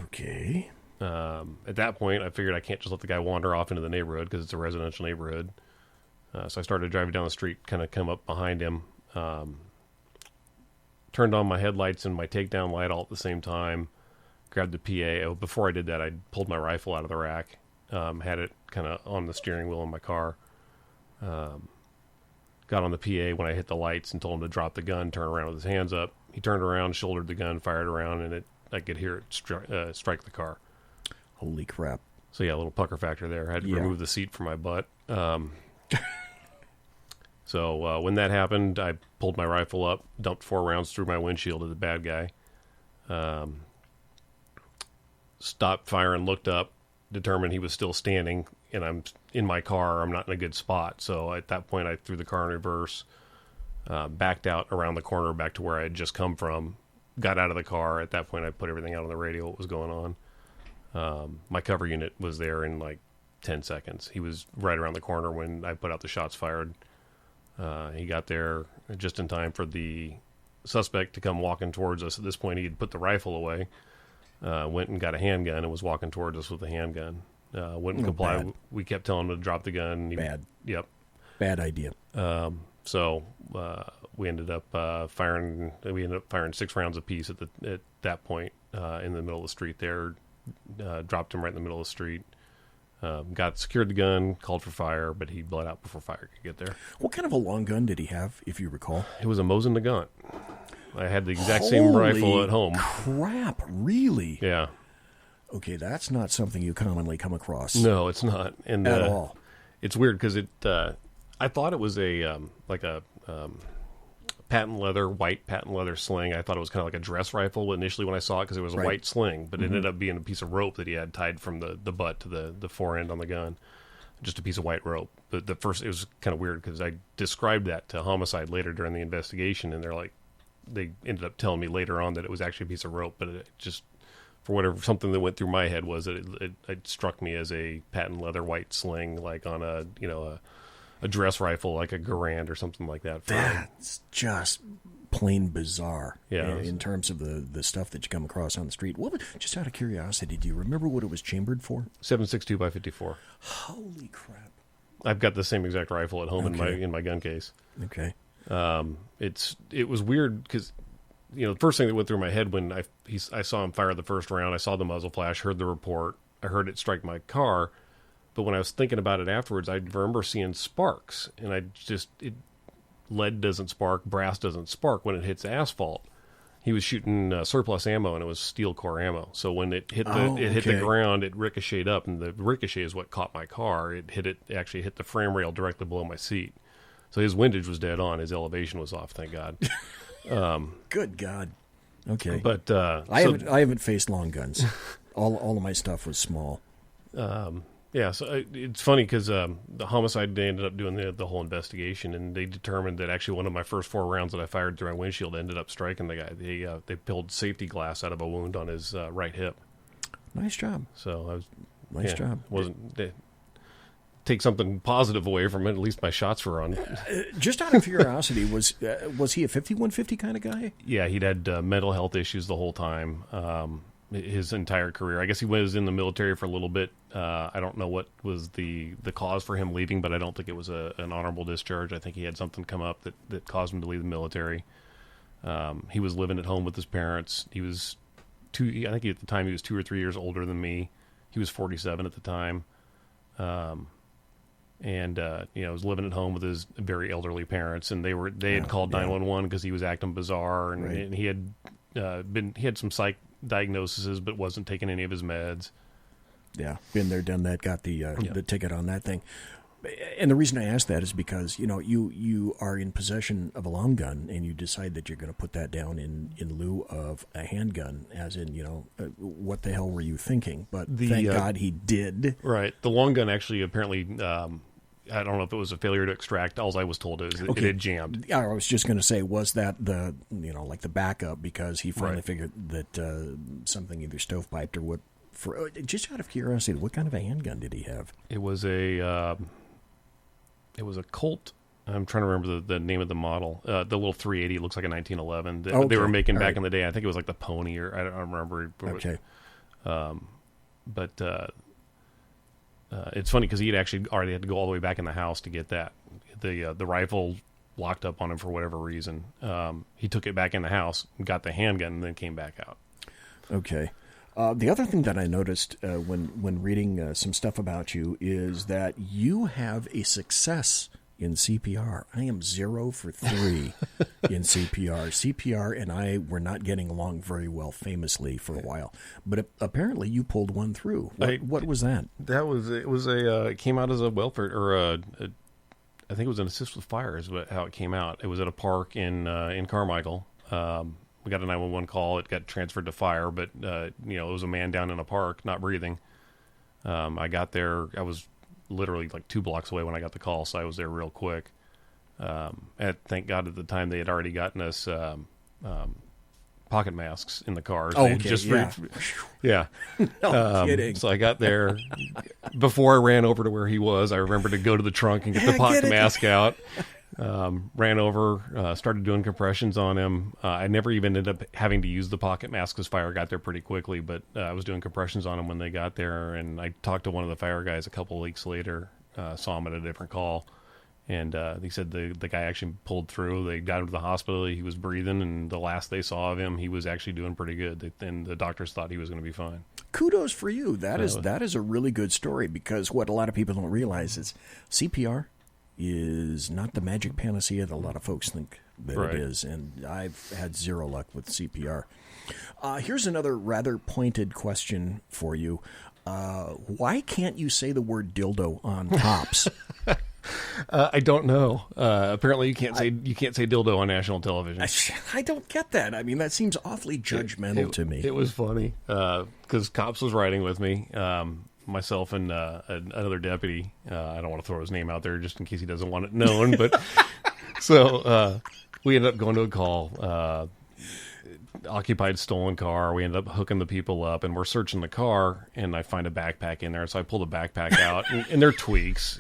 okay. At that point, I figured I can't just let the guy wander off into the neighborhood because it's a residential neighborhood. So I started driving down the street, kind of come up behind him, turned on my headlights and my takedown light all at the same time, grabbed the PA. Oh, before I did that, I pulled my rifle out of the rack, had it kind of on the steering wheel in my car. Got on the PA when I hit the lights and told him to drop the gun, turn around with his hands up. He turned around, shouldered the gun, fired around, and I could hear it strike the car. Holy crap. So, yeah, a little pucker factor there. I had to remove the seat from my butt. So when that happened, I pulled my rifle up, dumped 4 rounds through my windshield at the bad guy. Stopped firing, looked up, determined he was still standing, and I'm in my car. I'm not in a good spot. So at that point, I threw the car in reverse, backed out around the corner back to where I had just come from, got out of the car. At that point, I put everything out on the radio, what was going on. My cover unit was there in like 10 seconds. He was right around the corner when I put out the shots fired. He got there just in time for the suspect to come walking towards us. At this point, he had put the rifle away, went and got a handgun and was walking towards us with a handgun. Wouldn't comply. Bad. We kept telling him to drop the gun. Bad. Yep. Bad idea. So we ended up firing. We ended up firing 6 rounds apiece at that point in the middle of the street there. Dropped him right in the middle of the street. Secured the gun, called for fire, but he bled out before fire could get there. What kind of a long gun did he have, if you recall? It was a Mosin Nagant. I had the exact same rifle at home. Crap, really? Yeah. Okay, that's not something you commonly come across. No, it's not. And, at all. It's weird because I thought it was a white patent leather sling. I thought it was kind of like a dress rifle initially when I saw it because it was a white sling, but it ended up being a piece of rope that he had tied from the butt to the forend on the gun. Just a piece of white rope. But it was kind of weird because I described that to Homicide later during the investigation, and they ended up telling me later on that it was actually a piece of rope, but it just, for whatever, something that went through my head was that it struck me as a patent leather white sling, like on a dress rifle, like a Garand or something like that. That's just plain bizarre. Yeah, in terms of the stuff that you come across on the street. Just out of curiosity, do you remember what it was chambered for? 7.62 by 54. Holy crap! I've got the same exact rifle at home in my gun case. Okay. It was weird because, the first thing that went through my head when I saw him fire the first round, I saw the muzzle flash, heard the report, I heard it strike my car, but when I was thinking about it afterwards, I remember seeing sparks, and lead doesn't spark, brass doesn't spark when it hits asphalt. He was shooting surplus ammo, and it was steel core ammo. So when it hit the ground, it ricocheted up, and the ricochet is what caught my car. It actually hit the frame rail directly below my seat. So his windage was dead on. His elevation was off, thank God. Good God. Okay. But I haven't faced long guns. all of my stuff was small. Yeah, so it's funny because the Homicide, they ended up doing the whole investigation, and they determined that actually one of my first 4 rounds that I fired through my windshield ended up striking the guy. They peeled safety glass out of a wound on his right hip. Nice job. So Nice job. Take something positive away from it. At least my shots were on. Just out of curiosity, was he a 5150 kind of guy? Yeah, he'd had mental health issues the whole time. His entire career. I guess he was in the military for a little bit. I don't know what was the cause for him leaving, but I don't think it was an honorable discharge. I think he had something come up that caused him to leave the military. He was living at home with his parents. He was I think at the time he was 2 or 3 years older than me. He was 47 at the time. and was living at home with his very elderly parents, and they had called 911 because he was acting bizarre, and he had some psych diagnoses, but wasn't taking any of his meds. Yeah, been there, done that. Got the ticket on that thing. And the reason I ask that is because you are in possession of a long gun, and you decide that you're going to put that down in lieu of a handgun, as in what the hell were you thinking? But thank God he did. Right, the long gun actually apparently. I don't know if it was a failure to extract. All I was told is it had jammed. Yeah, I was just going to say, was that the like the backup, because he finally figured that something either stovepiped or what? Just out of curiosity, what kind of a handgun did he have? It was a Colt. I'm trying to remember the name of the model. The little 380 looks like a 1911 that they were making back in the day. I think it was like the Pony, or I don't remember. Okay. But it's funny because he had actually already had to go all the way back in the house to get that. The rifle locked up on him for whatever reason. He took it back in the house, got the handgun, and then came back out. Okay. The other thing that I noticed when reading some stuff about you is that you have a success in CPR. I am 0 for 3 in CPR. CPR and I were not getting along very well, famously, for a while. But apparently you pulled one through. What was that? It came out as a welfare, or I think it was an assist with fire is how it came out. It was at a park in Carmichael. We got a 911 call. It got transferred to fire, but it was a man down in a park, not breathing. I got there. I was literally like 2 blocks away when I got the call, so I was there real quick. And thank God at the time they had already gotten us pocket masks in the cars. Oh, okay, yeah. No kidding. So I got there. Before I ran over to where he was, I remembered to go to the trunk and get the pocket mask out. Ran over, started doing compressions on him. I never even ended up having to use the pocket mask because fire got there pretty quickly, but I was doing compressions on him when they got there, and I talked to one of the fire guys a couple of weeks later, saw him at a different call, and he said the guy actually pulled through. They got him to the hospital. He was breathing, and the last they saw of him, he was actually doing pretty good, and the doctors thought he was going to be fine. Kudos for you. That is a really good story, because what a lot of people don't realize is CPR is not the magic panacea that a lot of folks think that it is, and I've had 0 luck with CPR. Here's another rather pointed question for you. Why can't you say the word dildo on Cops? I don't know. Apparently, you can't say dildo on national television. I don't get that. I mean, that seems awfully judgmental to me. It was funny because Cops was riding with me. Myself and another deputy. I don't want to throw his name out there just in case he doesn't want it known. But so we ended up going to a call, occupied stolen car. We ended up hooking the people up, and we're searching the car, and I find a backpack in there. So I pull the backpack out, and they're tweaks,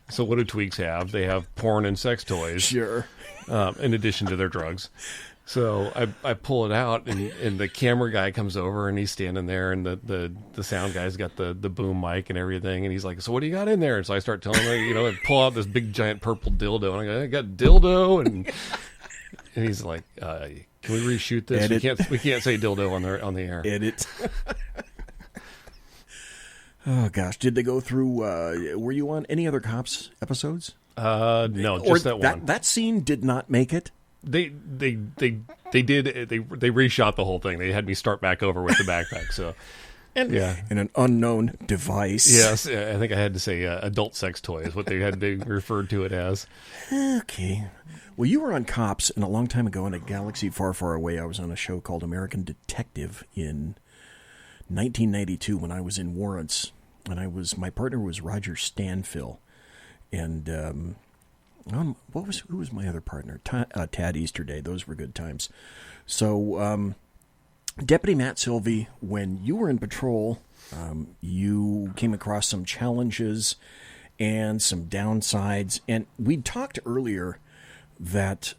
So what do tweaks have? They have porn and sex toys. Sure. In addition to their drugs. So I pull it out, and the camera guy comes over, and he's standing there, and the sound guy's got the boom mic and everything, and he's like, "So what do you got in there?" And so I start telling him, I pull out this big giant purple dildo, and I go, "I got dildo," and he's like, "Can we reshoot this? Edit. We can't say dildo on the air." Edit. Oh gosh, did they go through? Were you on any other Cops episodes? No, just that one. That scene did not make it. They did. They reshot the whole thing. They had me start back over with the backpack. So, in an unknown device. Yes, I think I had to say adult sex toy is what they referred to it as. Okay. Well, you were on Cops, and a long time ago in a galaxy far, far away, I was on a show called American Detective in 1992 when I was in warrants, and my partner was Roger Stanfill, and who was my other partner? Tad Easterday. Those were good times. So, Deputy Matt Silvey, when you were in patrol, you came across some challenges and some downsides. And we talked earlier that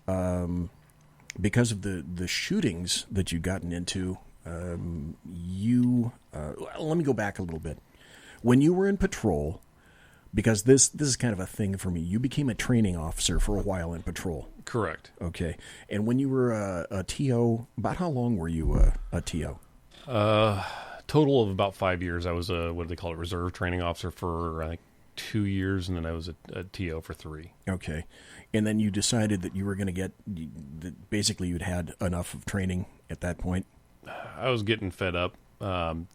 because of the shootings that you'd gotten into, let me go back a little bit. When you were in patrol, because this is kind of a thing for me, you became a training officer for a while in patrol. Correct. Okay. And when you were a TO, about how long were you a TO? Total of about 5 years. I was what do they call it, reserve training officer for, I think, 2 years, and then I was a TO for 3. Okay. And then you decided that you were going to that basically you'd had enough of training at that point? I was getting fed up.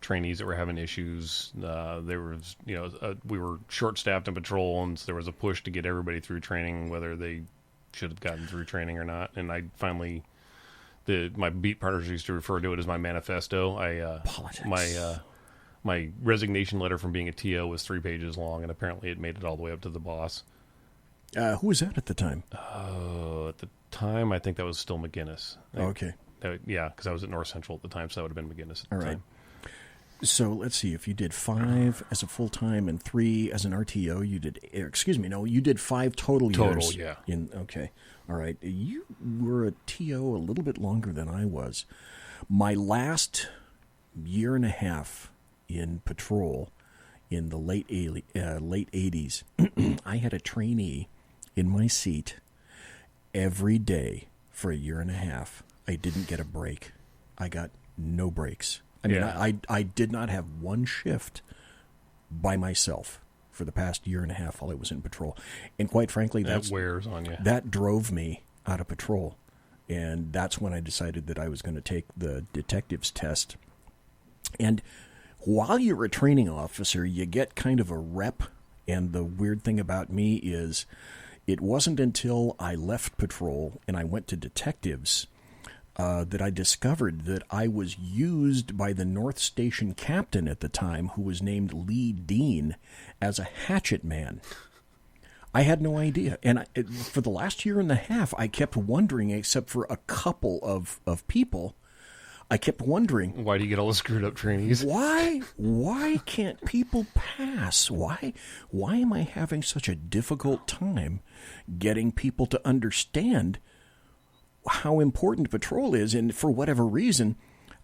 Trainees that were having issues. There was, we were short-staffed in patrol, and so there was a push to get everybody through training, whether they should have gotten through training or not. And I finally, my beat partners used to refer to it as my manifesto. Politics. My resignation letter from being a TO was 3 pages long, and apparently it made it all the way up to the boss. Who was that at the time? At the time, I think that was still McGinnis. Okay. Yeah, because I was at North Central at the time, so that would have been McGinnis at the time. So let's see. If you did 5 as a full-time and 3 as an RTO, you did 5 total years. Total, yeah. Okay. All right. You were a TO a little bit longer than I was. My last year and a half in patrol in the late 80s, I had a trainee in my seat every day for a year and a half. I didn't get a break. I got no breaks. I mean, I did not have one shift by myself for the past year and a half while I was in patrol. And quite frankly, that wears on you. That drove me out of patrol. And that's when I decided that I was going to take the detective's test. And while you're a training officer, you get kind of a rep. And the weird thing about me is it wasn't until I left patrol and I went to detectives that I discovered that I was used by the North Station captain at the time, who was named Lee Dean, as a hatchet man. I had no idea. And for the last year and a half, I kept wondering, except for a couple of people, I kept wondering, why do you get all the screwed up trainees? Why can't people pass? Why am I having such a difficult time getting people to understand how important patrol is? And for whatever reason,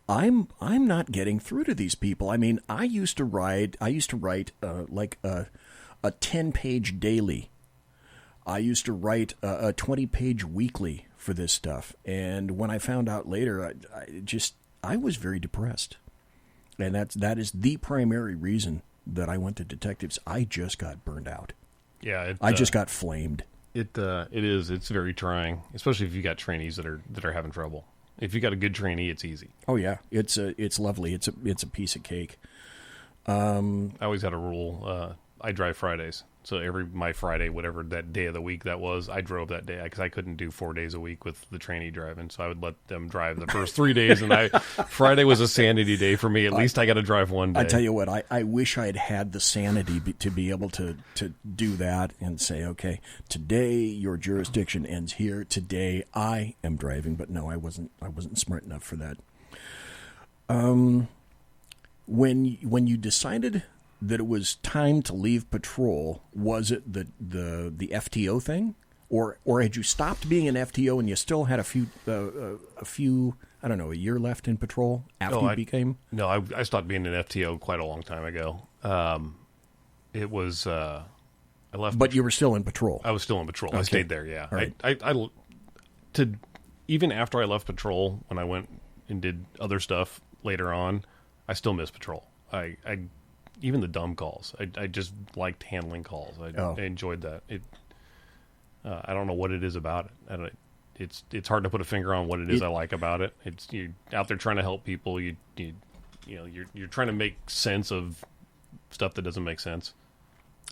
I'm not getting through to these people. I mean, I used to write like a 10-page daily. I used to write a 20-page weekly for this stuff. And when I found out later, I was very depressed. And that is the primary reason that I went to detectives. I just got burned out. Yeah, I just got flamed. It is. It's very trying, especially if you got trainees that are having trouble. If you got a good trainee, it's easy. Oh yeah, it's lovely. It's a piece of cake. I always had a rule. I drive Fridays, so my Friday, whatever that day of the week that was, I drove that day because I couldn't do 4 days a week with the trainee driving. So I would let them drive the first 3 days, and Friday was a sanity day for me. At least I got to drive one day. I tell you what, I wish I had the sanity to be able to do that and say, okay, today your jurisdiction ends here. Today I am driving, but no, I wasn't smart enough for that. When you decided that it was time to leave patrol, was it the FTO thing, or had you stopped being an FTO and you still had a few I don't know, a year left in patrol after you became? No, I stopped being an FTO quite a long time ago. It was I left, but you were still in patrol. I was still in patrol. Okay. I stayed there. Yeah, right. I even after I left patrol, when I went and did other stuff later on, I still miss patrol. I even the dumb calls. I just liked handling calls. I enjoyed that. I don't know what it is about it. It's hard to put a finger on what it is I like about it. It's you're out there trying to help people. You're trying to make sense of stuff that doesn't make sense.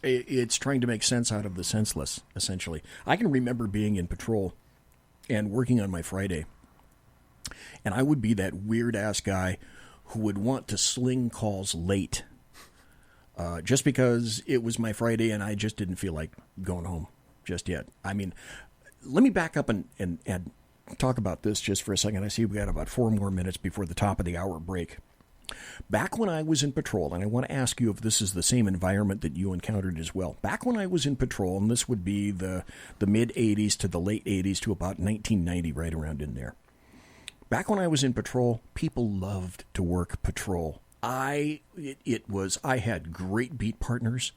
It's trying to make sense out of the senseless, essentially. I can remember being in patrol and working on my Friday, and I would be that weird-ass guy who would want to sling calls late just because it was my Friday and I just didn't feel like going home just yet. I mean, let me back up and talk about this just for a second. I see we got about 4 more minutes before the top of the hour break. Back when I was in patrol, and I want to ask you if this is the same environment that you encountered as well. Back when I was in patrol, and this would be the mid-'80s to the late 80s to about 1990, right around in there. Back when I was in patrol, people loved to work patrol. I had great beat partners.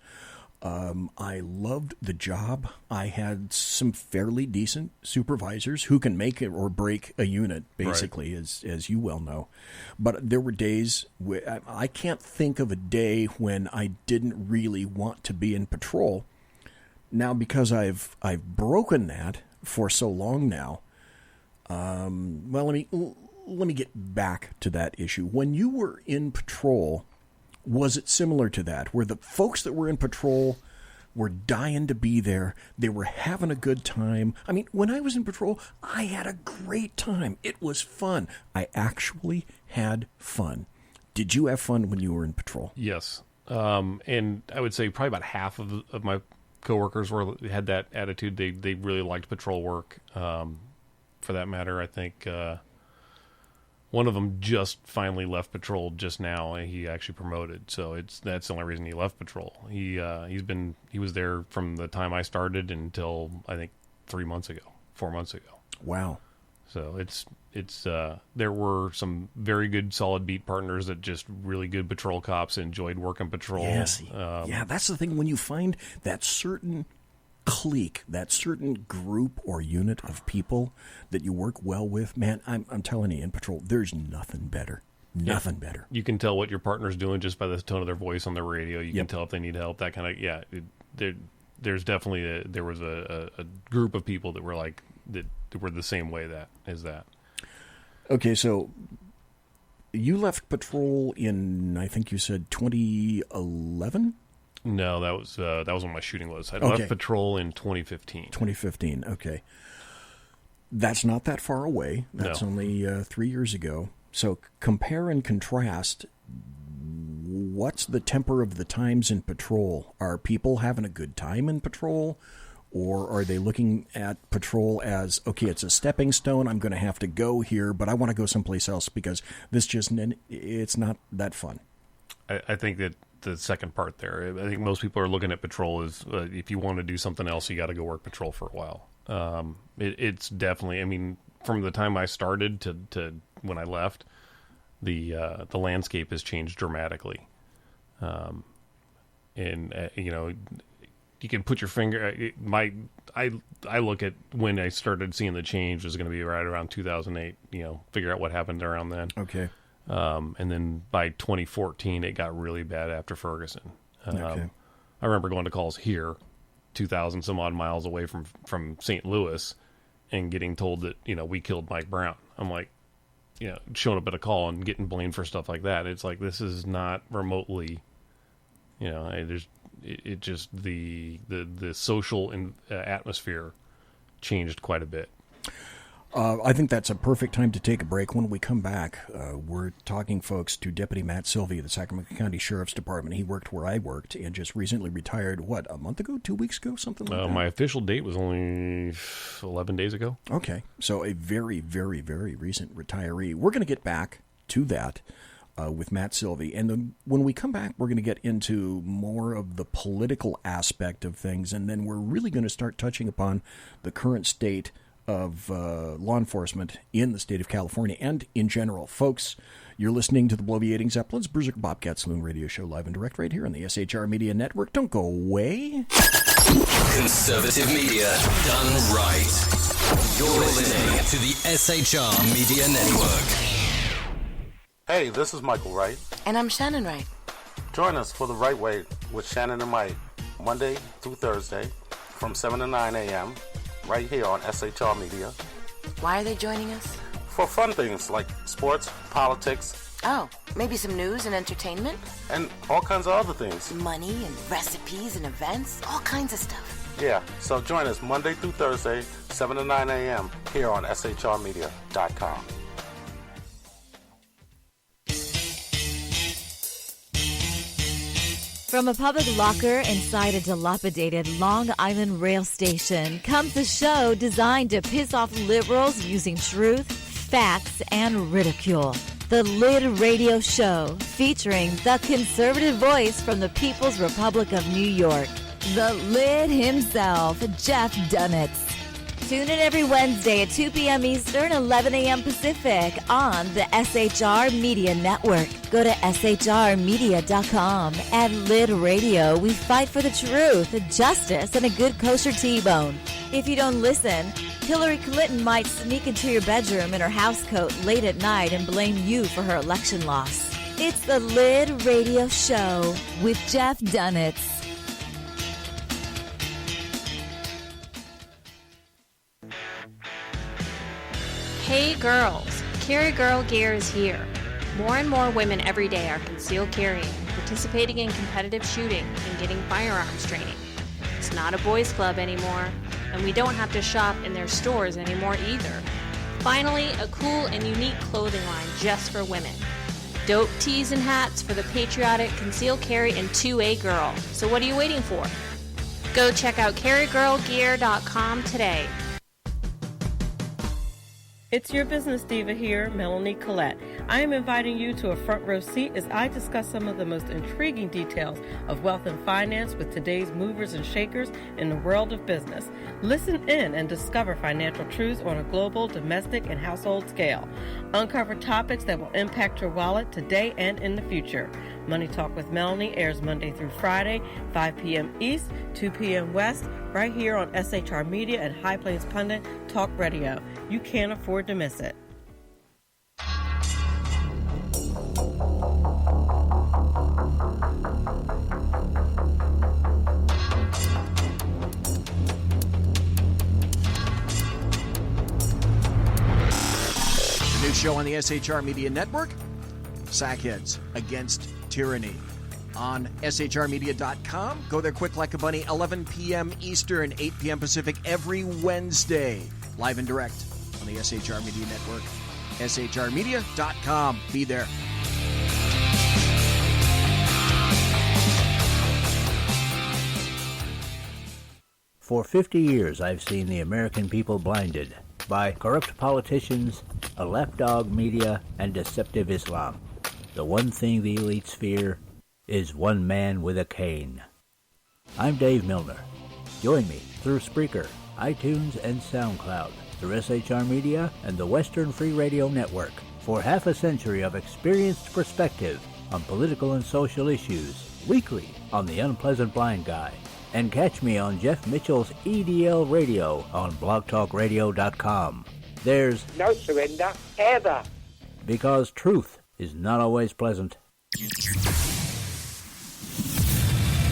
I loved the job. I had some fairly decent supervisors who can make it or break a unit, basically, right, as you well know. But there were days where I can't think of a day when I didn't really want to be in patrol. Now, because I've broken that for so long now, well, let me get back to that issue. When you were in patrol, was it similar to that, where the folks that were in patrol were dying to be there? They were having a good time. I mean, when I was in patrol, I had a great time. It was fun. I actually had fun. Did you have fun when you were in patrol? Yes. And I would say probably about half of my coworkers had that attitude. They really liked patrol work. For that matter, I think one of them just finally left patrol just now, and he actually promoted. So that's the only reason he left patrol. He was there from the time I started until I think 4 months ago. Wow. So it's there were some very good solid beat partners that just really good patrol cops, enjoyed working patrol. Yes. Yeah, that's the thing. When you find that certain clique, that certain group or unit of people that you work well with, man, I'm telling you, in patrol, there's nothing better. Nothing better. You can tell what your partner's doing just by the tone of their voice on the radio. You can tell if they need help. That kind of there's definitely there was a group of people that were like that were the same way as that. Okay, so you left patrol in, I think you said 2011. No, that was when my shooting was. I left patrol in 2015. 2015, okay. That's not that far away. That's only 3 years ago. So compare and contrast. What's the temper of the times in patrol? Are people having a good time in patrol? Or are they looking at patrol as, okay, it's a stepping stone, I'm going to have to go here, but I want to go someplace else because it's not that fun? I think that the second part there. I think most people are looking at patrol as if you want to do something else, you got to go work patrol for a while. It's definitely, I mean, from the time I started to when I left, the landscape has changed dramatically. You can put your finger. I look at when I started seeing the change was going to be right around 2008. Figure out what happened around then. Okay. And then by 2014, it got really bad after Ferguson. Okay. I remember going to calls here, 2,000 some odd miles away from St. Louis, and getting told that we killed Mike Brown. I'm like, showing up at a call and getting blamed for stuff like that. It's like, this is not remotely, it just the social atmosphere changed quite a bit. I think that's a perfect time to take a break. When we come back, we're talking, folks, to Deputy Matt Silvey of the Sacramento County Sheriff's Department. He worked where I worked and just recently retired, a month ago, 2 weeks ago, something like that? My official date was only 11 days ago. Okay, so a very, very, very recent retiree. We're going to get back to that with Matt Silvey. And then when we come back, we're going to get into more of the political aspect of things, and then we're really going to start touching upon the current state of law enforcement in the state of California and in general. Folks, you're listening to the Bloviating Zeppelins Berserk Bobcat Saloon radio show live and direct right here on the SHR Media Network. Don't go away. Conservative media done right. You're listening to the SHR Media Network. Hey, this is Michael Wright. And I'm Shannon Wright. Join us for The Right Way with Shannon and Mike, Monday through Thursday from 7 to 9 a.m. right here on SHR Media. Why are they joining us? For fun things like sports, politics. Oh, maybe some news and entertainment? And all kinds of other things. Money and recipes and events, all kinds of stuff. Yeah, so join us Monday through Thursday, 7 to 9 a.m. here on SHRmedia.com. From a public locker inside a dilapidated Long Island rail station comes a show designed to piss off liberals using truth, facts, and ridicule. The Lid Radio Show, featuring the conservative voice from the People's Republic of New York, the Lid himself, Jeff Dunitz. Tune in every Wednesday at 2 p.m. Eastern, 11 a.m. Pacific on the SHR Media Network. Go to shrmedia.com. At Lid Radio, we fight for the truth, justice, and a good kosher T-bone. If you don't listen, Hillary Clinton might sneak into your bedroom in her housecoat late at night and blame you for her election loss. It's the Lid Radio Show with Jeff Dunitz. Hey girls, Carry Girl Gear is here. More and more women every day are concealed carrying, participating in competitive shooting, and getting firearms training. It's not a boys' club anymore, and we don't have to shop in their stores anymore either. Finally, a cool and unique clothing line just for women. Dope tees and hats for the patriotic, concealed carry, and 2A girl. So what are you waiting for? Go check out carrygirlgear.com today. It's your business diva here, Melanie Collette. I am inviting you to a front row seat as I discuss some of the most intriguing details of wealth and finance with today's movers and shakers in the world of business. Listen in and discover financial truths on a global, domestic, and household scale. Uncover topics that will impact your wallet today and in the future. Money Talk with Melanie airs Monday through Friday, 5 p.m. East, 2 p.m. West, right here on SHR Media and High Plains Pundit Talk Radio. You can't afford to miss it. The new show on the SHR Media Network, Sackheads Against Tyranny. On shrmedia.com. Go there quick like a bunny, 11 p.m. Eastern, 8 p.m. Pacific, every Wednesday. Live and direct on the SHR Media Network. shrmedia.com. Be there. For 50 years, I've seen the American people blinded by corrupt politicians, a lapdog media, and deceptive Islam. The one thing the elites fear is one man with a cane. I'm Dave Milner. Join me through Spreaker, iTunes, and SoundCloud, through SHR Media and the Western Free Radio Network, for half a century of experienced perspective on political and social issues, weekly on The Unpleasant Blind Guy. And catch me on Jeff Mitchell's EDL Radio on blogtalkradio.com. There's no surrender, ever. Because truth is not always pleasant.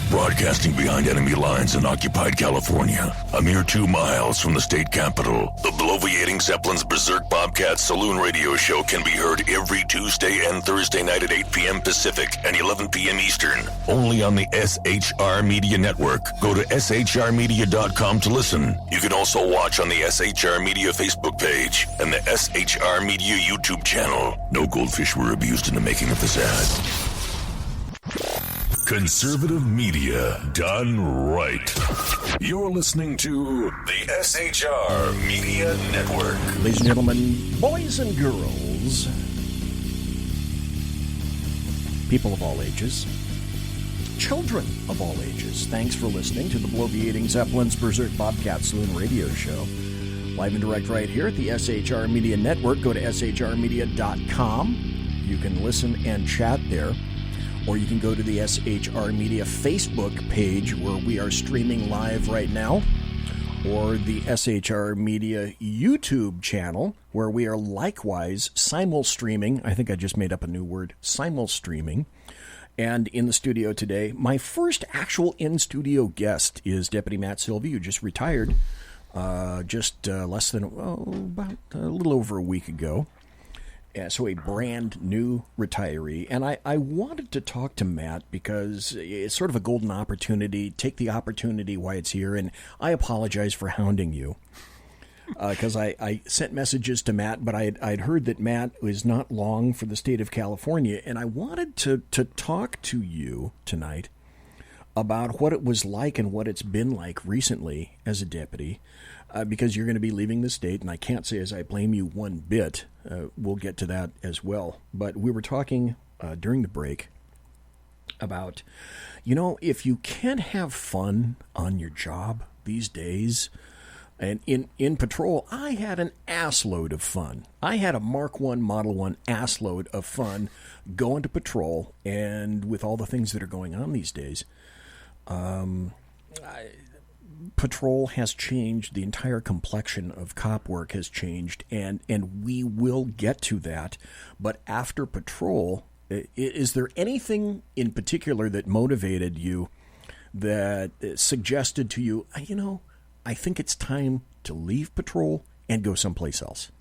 Broadcasting behind enemy lines in occupied California, a mere 2 miles from the state capitol, the bloviating Zeppelin's Berserk Bobcat Saloon radio show can be heard every Tuesday and Thursday night at 8 p.m. Pacific and 11 p.m. Eastern, only on the SHR Media Network. Go to shrmedia.com to listen. You can also watch on the SHR Media Facebook page and the SHR Media YouTube channel. No goldfish were abused in the making of this ad. Conservative media done right. You're listening to the SHR Media Network. Ladies and gentlemen, boys and girls, people of all ages, children of all ages, thanks for listening to the bloviating Zeppelin's Berserk Bobcat Saloon radio show. Live and direct right here at the SHR Media Network. Go to shrmedia.com. You can listen and chat there. Or you can go to the SHR Media Facebook page where we are streaming live right now, or the SHR Media YouTube channel where we are likewise simul-streaming. I think I just made up a new word, simul-streaming. And in the studio today, my first actual in-studio guest is Deputy Matt Silvey, who just retired less than, about a little over a week ago. So a brand new retiree. And I wanted to talk to Matt because it's sort of a golden opportunity. Take the opportunity while it's here. And I apologize for hounding you because I sent messages to Matt, but I'd heard that Matt was not long for the state of California. And I wanted to talk to you tonight about what it was like and what it's been like recently as a deputy. Because you're going to be leaving the state, and I can't say as I blame you one bit. We'll get to that as well. But we were talking during the break about, if you can't have fun on your job these days, And in patrol, I had an assload of fun. I had a Mark I Model 1 assload of fun going to patrol, and with all the things that are going on these days, patrol has changed. The entire complexion of cop work has changed, and we will get to that. But after patrol, is there anything in particular that motivated you, that suggested to you, I think it's time to leave patrol and go someplace else?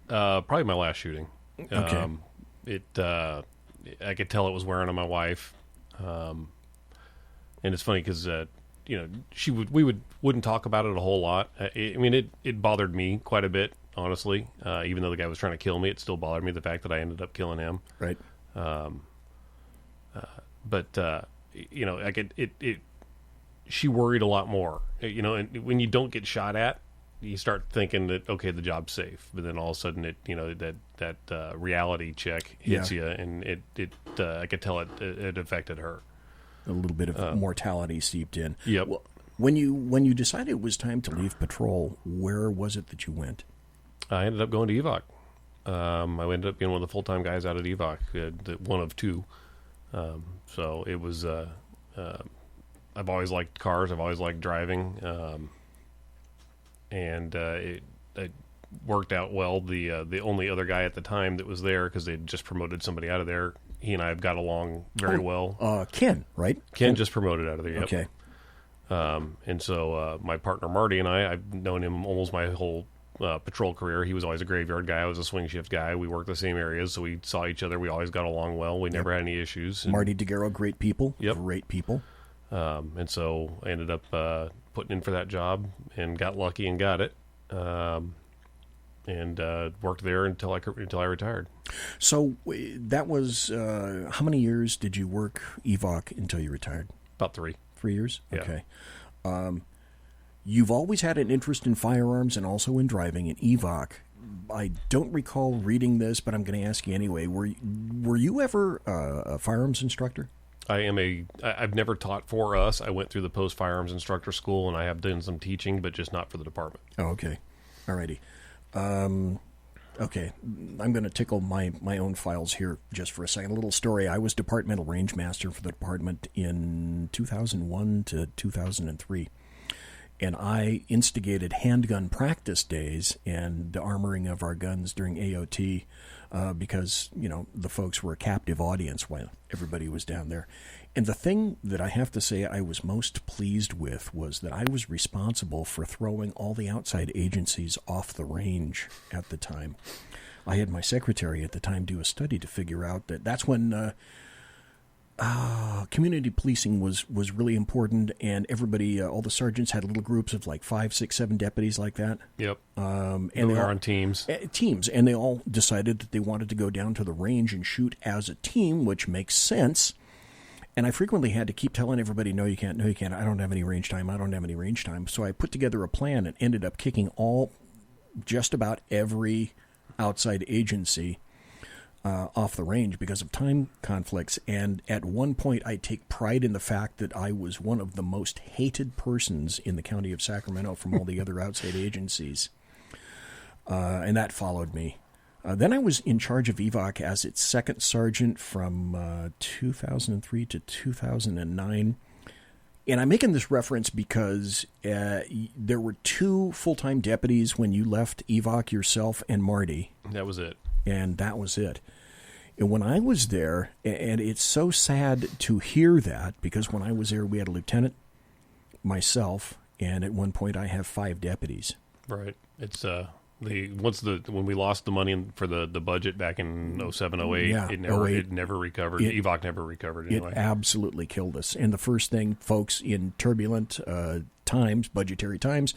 Probably my last shooting. Okay. I could tell it was wearing on my wife. And it's funny because, we wouldn't talk about it a whole lot. It bothered me quite a bit, honestly. Even though the guy was trying to kill me, it still bothered me, the fact that I ended up killing him. Right. She worried a lot more, and when you don't get shot at, you start thinking that, okay, the job's safe, but then all of a sudden that reality check hits you, and I could tell it affected her. A little bit of mortality seeped in. Yep. Well, when you decided it was time to leave patrol, where was it that you went? I ended up going to EVOC. I ended up being one of the full-time guys out at EVOC, one of two. So it was... I've always liked cars. I've always liked driving, and it worked out well. The only other guy at the time that was there, because they'd just promoted somebody out of there, he and I have got along very well. Ken, right? Ken just promoted out of there. Yep. Okay. And so my partner Marty and I've known him almost my whole patrol career. He was always a graveyard guy. I was a swing shift guy. We worked the same areas, so we saw each other. We always got along well. We never had any issues. And Marty DeGarro, great people. Yep. Great people. And so I ended up putting in for that job and got lucky and got it, and worked there until I retired. So that was how many years did you work EVOC until you retired? About 3. 3 years? Yeah. Okay. You've always had an interest in firearms and also in driving. In EVOC, I don't recall reading this, but I'm going to ask you anyway. Were you ever a firearms instructor? I've never taught for us. I went through the post firearms instructor school, and I have done some teaching, but just not for the department. Oh, okay. All righty. Okay. I'm going to tickle my own files here just for a second. A little story. I was departmental range master for the department in 2001 to 2003. And I instigated handgun practice days and the armoring of our guns during AOT because, the folks were a captive audience while everybody was down there. And the thing that I have to say I was most pleased with was that I was responsible for throwing all the outside agencies off the range at the time. I had my secretary at the time do a study to figure out that's when... community policing was really important, and everybody, all the sergeants had little groups of like 5, 6, 7 deputies like that. Yep. And they were on teams. Teams, and they all decided that they wanted to go down to the range and shoot as a team, which makes sense. And I frequently had to keep telling everybody, no, you can't, I don't have any range time. So I put together a plan and ended up kicking just about every outside agency off the range because of time conflicts. And at one point, I take pride in the fact that I was one of the most hated persons in the county of Sacramento from all the other outside agencies. And that followed me. Then I was in charge of EVOC as its second sergeant from 2003 to 2009. And I'm making this reference because there were 2 full-time deputies when you left EVOC, yourself and Marty. That was it. And that was it. And when I was there, and it's so sad to hear that, because when I was there, we had a lieutenant, myself, and at one point I have 5 deputies. Right. It's when we lost the money for the budget back in 07, 08, it never recovered. EVOC never recovered anyway. It absolutely killed us. And the first thing, folks, in turbulent times, budgetary times,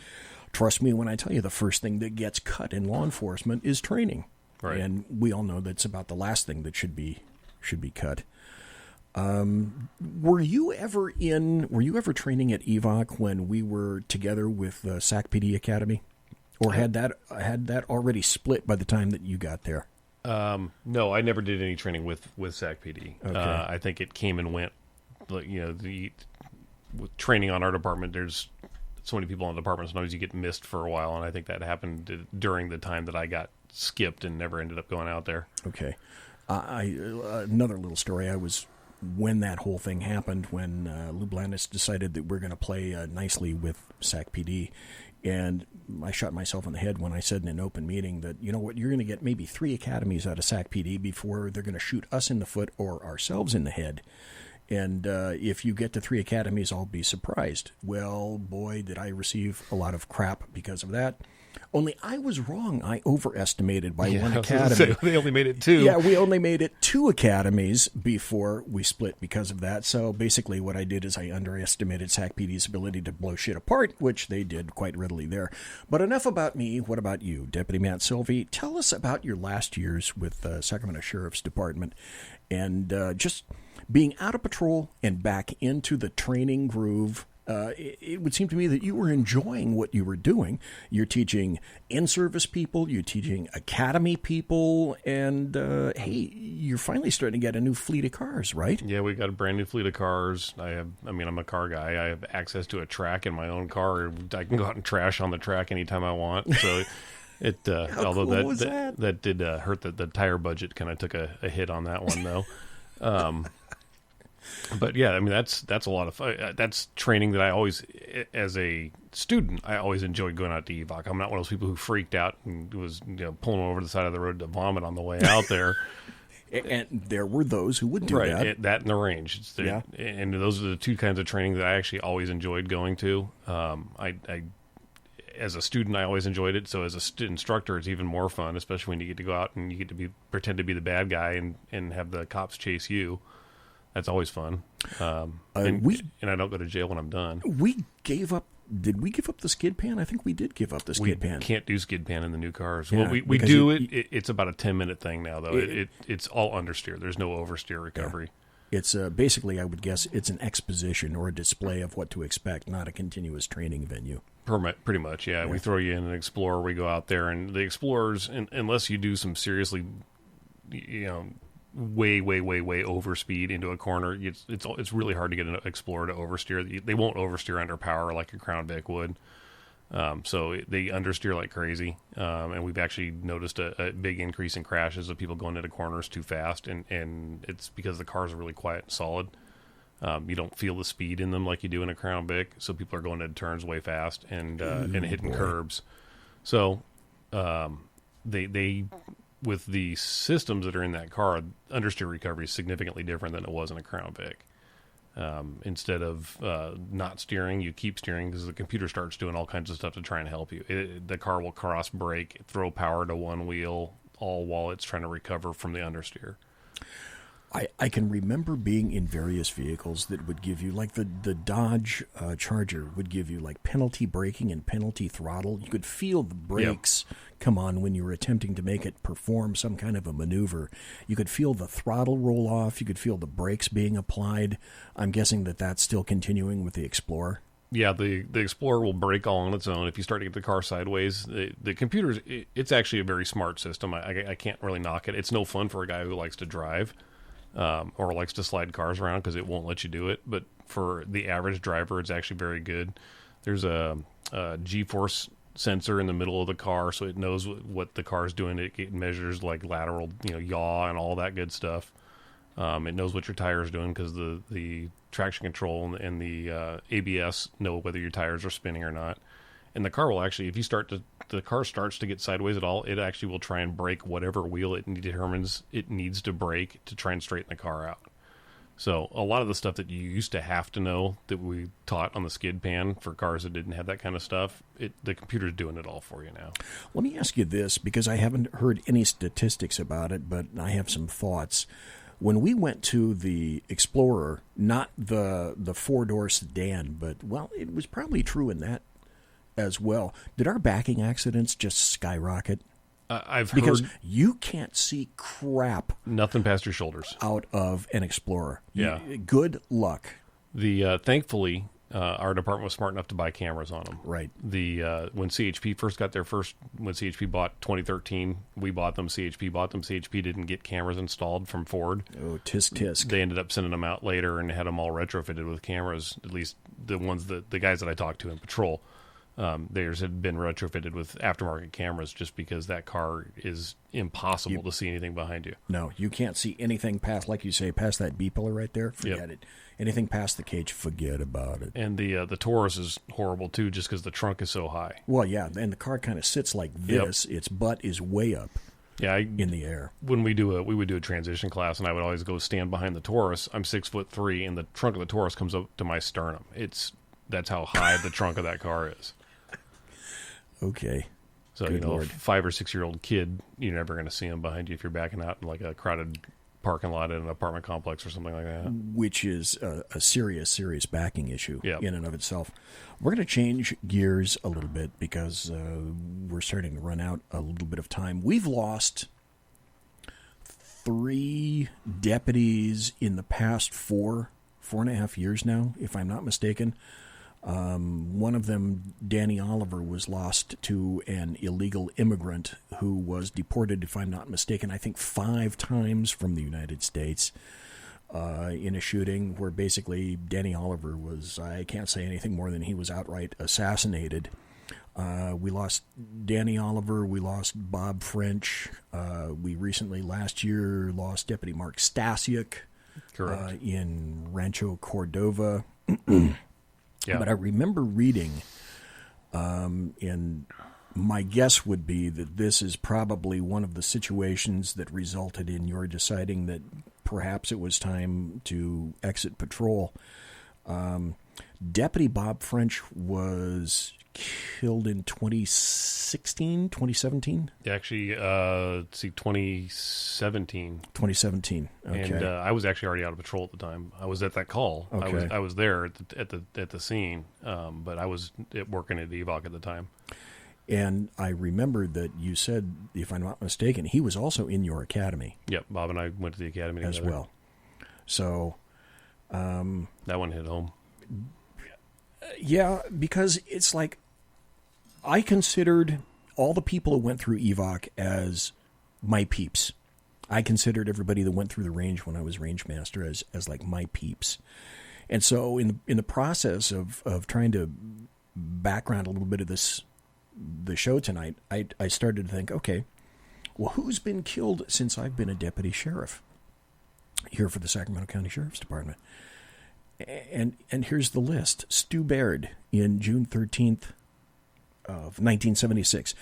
trust me when I tell you, the first thing that gets cut in law enforcement is training. Right. And we all know that's about the last thing that should be cut. Were you ever training at EVOC when we were together with SAC PD Academy, or had that already split by the time that you got there? No, I never did any training with SAC PD. Okay. I think it came and went. With training on our department, there's so many people in the department, sometimes you get missed for a while, and I think that happened during the time that I got skipped and never ended up going out there. Okay. Another little story. When that whole thing happened, when Lou Blandis decided that we're going to play nicely with SAC PD, and I shot myself in the head when I said in an open meeting that, you know what, you're going to get maybe 3 academies out of SAC PD before they're going to shoot us in the foot or ourselves in the head. And if you get to 3 academies, I'll be surprised. Well, boy, did I receive a lot of crap because of that. Only I was wrong. I overestimated by 1 academy. They only made it 2. Yeah, we only made it 2 academies before we split because of that. So basically what I did is I underestimated SAC PD's ability to blow shit apart, which they did quite readily there. But enough about me. What about you, Deputy Matt Silvey? Tell us about your last years with the Sacramento Sheriff's Department and just being out of patrol and back into the training groove. It would seem to me that you were enjoying what you were doing. You're teaching in-service people, you're teaching academy people, and, hey, you're finally starting to get a new fleet of cars, right? Yeah, we got a brand new fleet of cars. I'm a car guy. I have access to a track in my own car. I can go out and trash on the track anytime I want. So although cool was that? That did hurt the tire budget, kind of took a hit on that one, though. But yeah, I mean, that's a lot of fun. That's training that I always, as a student, I always enjoyed going out to evac. I'm not one of those people who freaked out and was pulling over the side of the road to vomit on the way out there. And there were those who would do that. That in the range. Yeah. And those are the 2 kinds of training that I actually always enjoyed going to. I as a student, I always enjoyed it. So as a instructor, it's even more fun, especially when you get to go out and you get to pretend to be the bad guy and have the cops chase you. That's always fun. And I don't go to jail when I'm done. We gave up. Did we give up the skid pan? I think we did give up the skid pan. We can't do skid pan in the new cars. Yeah, well, we do it's about a 10-minute thing now, though. It's all understeer. There's no oversteer recovery. Yeah. It's basically, I would guess, it's an exposition or a display of what to expect, not a continuous training venue. Pretty much, yeah. We throw you in an Explorer. We go out there, and the Explorers, unless you do some seriously, way overspeed into a corner, it's really hard to get an Explorer to oversteer. They won't oversteer under power like a Crown Vic would. So they understeer like crazy. And we've actually noticed a big increase in crashes of people going into corners too fast, and it's because the cars are really quiet and solid. You don't feel the speed in them like you do in a Crown Vic, so people are going into turns way fast and hitting curbs. So they with the systems that are in that car, understeer recovery is significantly different than it was in a Crown Vic. Instead of not steering, you keep steering because the computer starts doing all kinds of stuff to try and help you. The car will cross brake, throw power to one wheel, all while it's trying to recover from the understeer. I can remember being in various vehicles that would give you, like the Dodge Charger would give you like penalty braking and penalty throttle. You could feel the brakes come on when you were attempting to make it perform some kind of a maneuver. You could feel the throttle roll off. You could feel the brakes being applied. I'm guessing that that's still continuing with the Explorer. Yeah, the Explorer will brake all on its own. If you start to get the car sideways, the computer's, it's actually a very smart system. I can't really knock it. It's no fun for a guy who likes to drive. Or likes to slide cars around because it won't let you do it. But for the average driver, it's actually very good. There's a G-force sensor in the middle of the car, so it knows what the car's doing. It measures like lateral, yaw and all that good stuff. It knows what your tire's doing because the traction control and the ABS know whether your tires are spinning or not. And the car will actually, if the car starts to get sideways at all, it actually will try and brake whatever wheel it determines it needs to brake to try and straighten the car out. So a lot of the stuff that you used to have to know that we taught on the skid pan for cars that didn't have that kind of stuff, the computer's doing it all for you now. Let me ask you this, because I haven't heard any statistics about it, but I have some thoughts. When we went to the Explorer, not the four-door sedan, but, well, it was probably true in that as well. Did our backing accidents just skyrocket? Because you can't see crap. Nothing past your shoulders. Out of an Explorer. Yeah. Good luck. Thankfully, our department was smart enough to buy cameras on them. Right. When CHP first got their first, when CHP bought 2013, we bought them. CHP bought them. CHP didn't get cameras installed from Ford. Oh, tisk. They ended up sending them out later and had them all retrofitted with cameras. At least the guys that I talked to in patrol. Theirs had been retrofitted with aftermarket cameras just because that car is impossible to see anything behind you. No, you can't see anything past, like you say, past that B-pillar right there. Forget it. Anything past the cage, forget about it. And the Taurus is horrible, too, just because the trunk is so high. Well, yeah, and the car kind of sits like this. Its butt is way up in the air. When we would do a transition class, and I would always go stand behind the Taurus. I'm 6'3", and the trunk of the Taurus comes up to my sternum. That's how high the trunk of that car is. Okay. So, Good Lord. A 5 or 6 year old kid, you're never going to see him behind you if you're backing out in like a crowded parking lot in an apartment complex or something like that. Which is a serious backing issue in and of itself. We're going to change gears a little bit because we're starting to run out a little bit of time. We've lost 3 deputies in the past 4.5 years now, if I'm not mistaken. One of them, Danny Oliver, was lost to an illegal immigrant who was deported, if I'm not mistaken, I think 5 times from the United States in a shooting where basically Danny Oliver was, I can't say anything more than he was outright assassinated. We lost Danny Oliver. We lost Bob French. We recently, last year, lost Deputy Mark Stasiuk in Rancho Cordova. Yeah. But I remember reading, and my guess would be that this is probably one of the situations that resulted in your deciding that perhaps it was time to exit patrol. Deputy Bob French was killed in 2017? Actually, 2017. 2017. Okay. And I was actually already out of patrol at the time. I was at that call. Okay. I was there at the scene, but I was working at EVOC at the time. And I remember that you said, if I'm not mistaken, he was also in your academy. Yep, Bob and I went to the academy as together. well. So that one hit home. Yeah, because it's like I considered all the people who went through EVOC as my peeps. I considered everybody that went through the range when I was range master as like my peeps. And so in the process of trying to background a little bit of the show tonight, I started to think, okay, well, who's been killed since I've been a deputy sheriff here for the Sacramento County Sheriff's Department? And here's the list. Stu Baird in June 13th of 1976.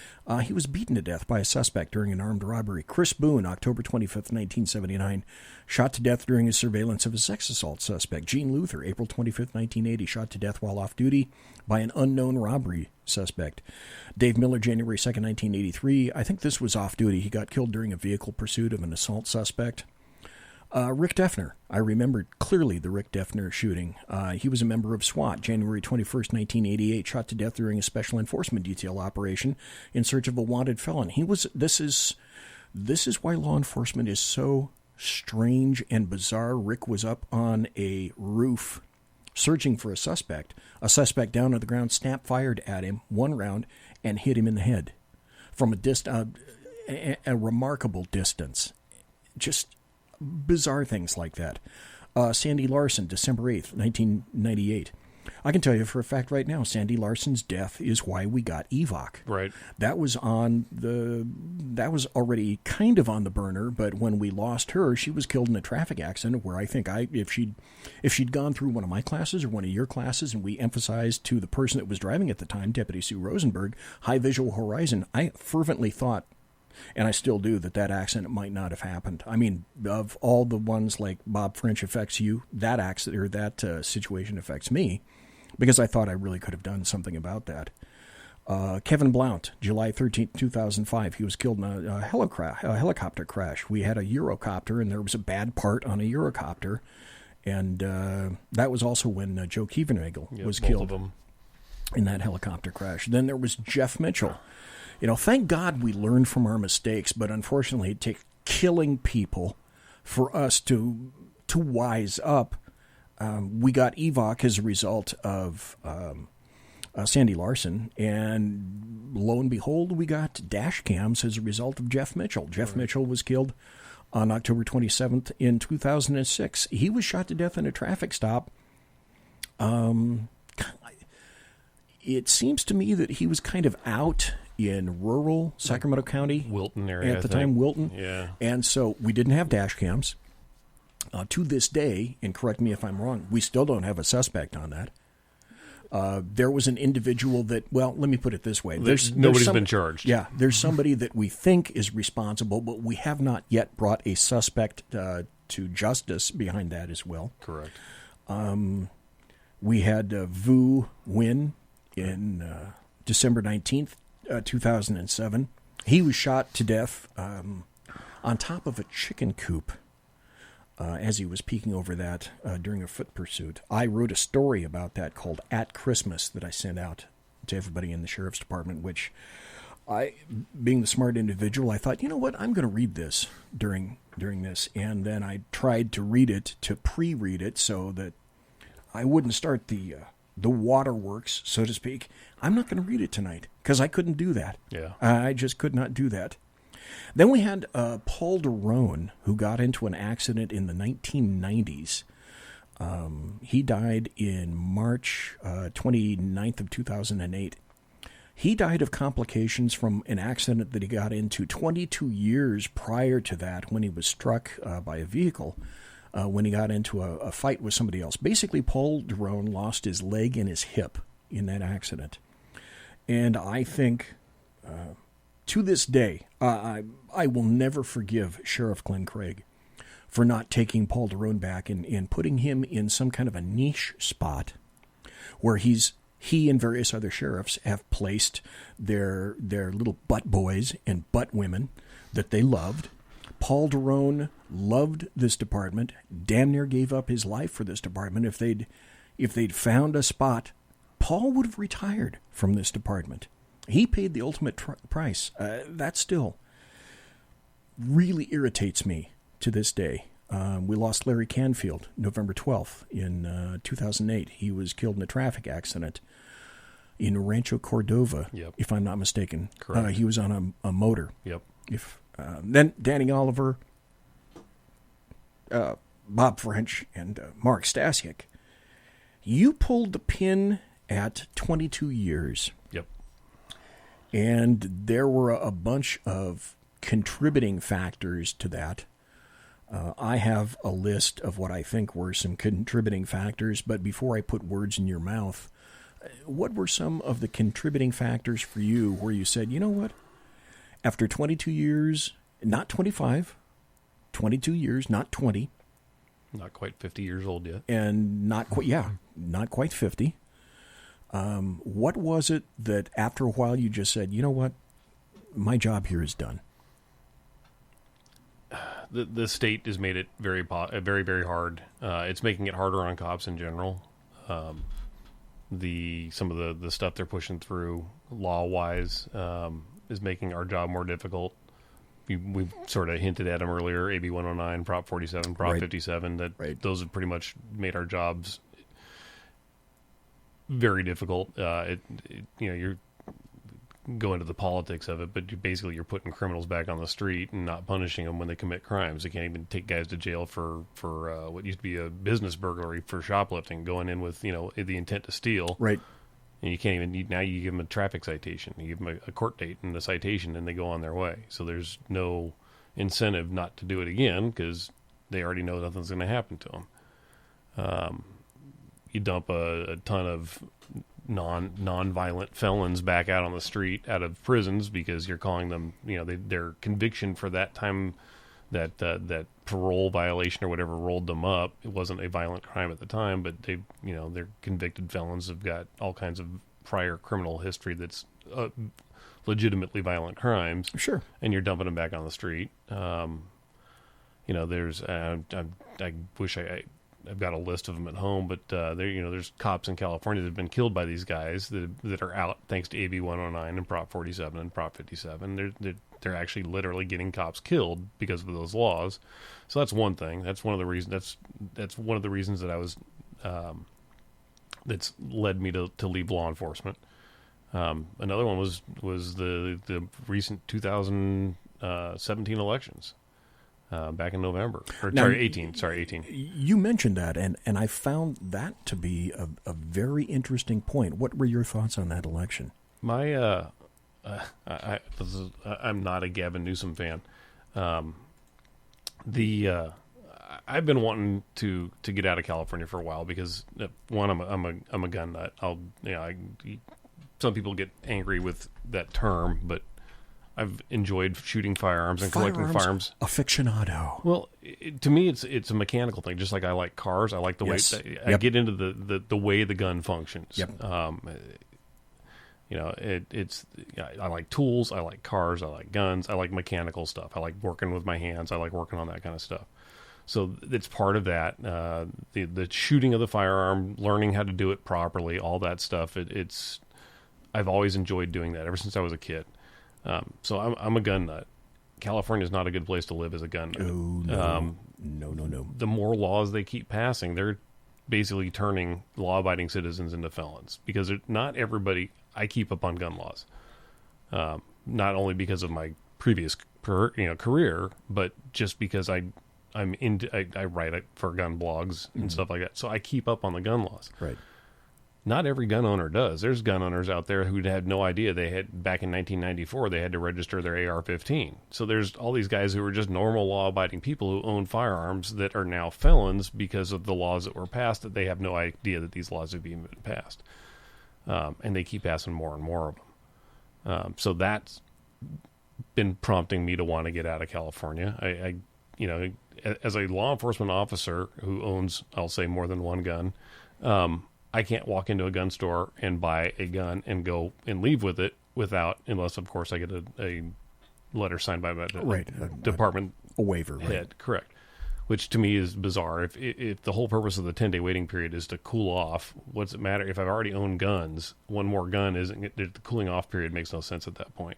He was beaten to death by a suspect during an armed robbery. Chris Boone, October 25th, 1979, shot to death during his surveillance of a sex assault suspect. Gene Luther, April 25th, 1980, shot to death while off duty by an unknown robbery suspect. Dave Miller, January 2nd, 1983. I think this was off duty. He got killed during a vehicle pursuit of an assault suspect. Rick Defner. I remembered clearly the Rick Defner shooting. He was a member of SWAT, January 21st, 1988, shot to death during a special enforcement detail operation in search of a wanted felon. This is why law enforcement is so strange and bizarre. Rick was up on a roof searching for a suspect. A suspect down on the ground snap fired at him 1 round and hit him in the head from a remarkable distance. Just bizarre things like that. Sandy Larson, December 8th, 1998. I can tell you for a fact right now, Sandy Larson's death is why we got EVOC. Right. That was already kind of on the burner, but when we lost her, she was killed in a traffic accident where I think if she'd gone through one of my classes or one of your classes and we emphasized to the person that was driving at the time, Deputy Sue Rosenberg, high visual horizon, I fervently thought, and I still do, that accident might not have happened. I mean, of all the ones like Bob French affects you, that accident or that situation affects me, because I thought I really could have done something about that. Kevin Blount, July 13th, 2005. He was killed in a helicopter crash. We had a Eurocopter, and there was a bad part on a Eurocopter, and that was also when Joe Kievenagel was killed in that helicopter crash. Then there was Jeff Mitchell. Thank God we learned from our mistakes, but unfortunately it takes killing people for us to wise up. we got EVOC as a result of Sandy Larson, and lo and behold, we got dash cams as a result of Jeff Mitchell. Jeff Mitchell was killed on October 27th in 2006. He was shot to death in a traffic stop. It seems to me that he was kind of out in rural Sacramento County. Wilton area. At the time, Wilton. Yeah. And so we didn't have dash cams. To this day, and correct me if I'm wrong, we still don't have a suspect on that. There was an individual that, well, let me put it this way. Nobody's been charged. Yeah, there's somebody that we think is responsible, but we have not yet brought a suspect to justice behind that as well. Correct. We had Vu Nguyen in December 19th, 2007. He was shot to death on top of a chicken coop as he was peeking over that during a foot pursuit. I wrote a story about that called At Christmas that I sent out to everybody in the sheriff's department, which I, being the smart individual, I thought, you know what, I'm going to read this during this. And then I tried to read it, to pre-read it, so that I wouldn't start the waterworks, so to speak. I'm not going to read it tonight because I couldn't do that. Yeah. I just could not do that. Then we had Paul Derone, who got into an accident in the 1990s. He died in March 29th of 2008. He died of complications from an accident that he got into 22 years prior to that, when he was struck by a vehicle, when he got into a fight with somebody else. Basically, Paul Derone lost his leg and his hip in that accident. And I think, to this day, I will never forgive Sheriff Glenn Craig for not taking Paul Derone back and putting him in some kind of a niche spot where he and various other sheriffs have placed their little butt boys and butt women that they loved. Paul Derone loved this department, damn near gave up his life for this department. If they'd found a spot, Paul would have retired from this department. He paid the ultimate price. That still really irritates me to this day. We lost Larry Canfield November 12th in 2008. He was killed in a traffic accident in Rancho Cordova, if I'm not mistaken. Correct. He was on a motor. Yep. Then Danny Oliver, Bob French, and Mark Stasiak. You pulled the pin at 22 years. Yep. And there were a bunch of contributing factors to that. I have a list of what I think were some contributing factors, but before I put words in your mouth, what were some of the contributing factors for you where you said, you know what, after 22 years, not 25, 22 years, not 20. Not quite 50 years old yet. And not quite 50. What was it that after a while you just said, you know what, my job here is done? The state has made it very, very hard. It's making it harder on cops in general. Some of the stuff they're pushing through law-wise is making our job more difficult. We've sort of hinted at them earlier, AB 109, Prop 47, Prop 57, that those have pretty much made our jobs very difficult. You're go into the politics of it, but you're putting criminals back on the street and not punishing them when they commit crimes. They can't even take guys to jail for what used to be a business burglary for shoplifting, going in with the intent to steal. Right. And you can't even now you give them a traffic citation, you give them a court date and a citation, and they go on their way. So there's no incentive not to do it again because they already know nothing's going to happen to them. You dump a ton of non-violent felons back out on the street, out of prisons, because you're calling them, their conviction for that time, that parole violation or whatever rolled them up. It wasn't a violent crime at the time, but they're convicted felons, have got all kinds of prior criminal history that's legitimately violent crimes. Sure. And you're dumping them back on the street. There's I wish I've got a list of them at home, but there's cops in California that have been killed by these guys that are out thanks to AB 109 and Prop 47 and Prop 57. They're actually literally getting cops killed because of those laws. So that's one thing. That's one of the reasons. That's one of the reasons that I was that's led me to leave law enforcement. Another one was the recent 2017 elections back in November. Now, 18. You mentioned that, and I found that to be a very interesting point. What were your thoughts on that election? I'm not a Gavin Newsom fan. I've been wanting to get out of California for a while because one, I'm a gun nut. Some people get angry with that term, but I've enjoyed shooting firearms and collecting firearms. Aficionado. Well, to me, it's a mechanical thing. Just like I like cars, I like the way I get into the way the gun functions. Yep. I like tools, I like cars, I like guns, I like mechanical stuff. I like working with my hands. I like working on that kind of stuff. So it's part of that. The shooting of the firearm, learning how to do it properly, all that stuff. I've always enjoyed doing that ever since I was a kid. So I'm a gun nut. California is not a good place to live as a gun nut. Oh, no. The more laws they keep passing, they're basically turning law-abiding citizens into felons because not everybody. I keep up on gun laws, not only because of my previous career, but just because I write for gun blogs and stuff like that. So I keep up on the gun laws. Right. Not every gun owner does. There's gun owners out there who had no idea back in 1994 they had to register their AR-15. So there's all these guys who are just normal law-abiding people who own firearms that are now felons because of the laws that were passed that they have no idea that these laws have even been passed. And they keep passing more and more of them. So that's been prompting me to want to get out of California. As a law enforcement officer who owns, I'll say, more than one gun, I can't walk into a gun store and buy a gun and go and leave with it unless, of course, I get a letter signed by my department a waiver, head. Right. Correct. Which to me is bizarre. If the whole purpose of the 10-day waiting period is to cool off, what's it matter? If I've already owned guns, one more gun the cooling off period makes no sense at that point.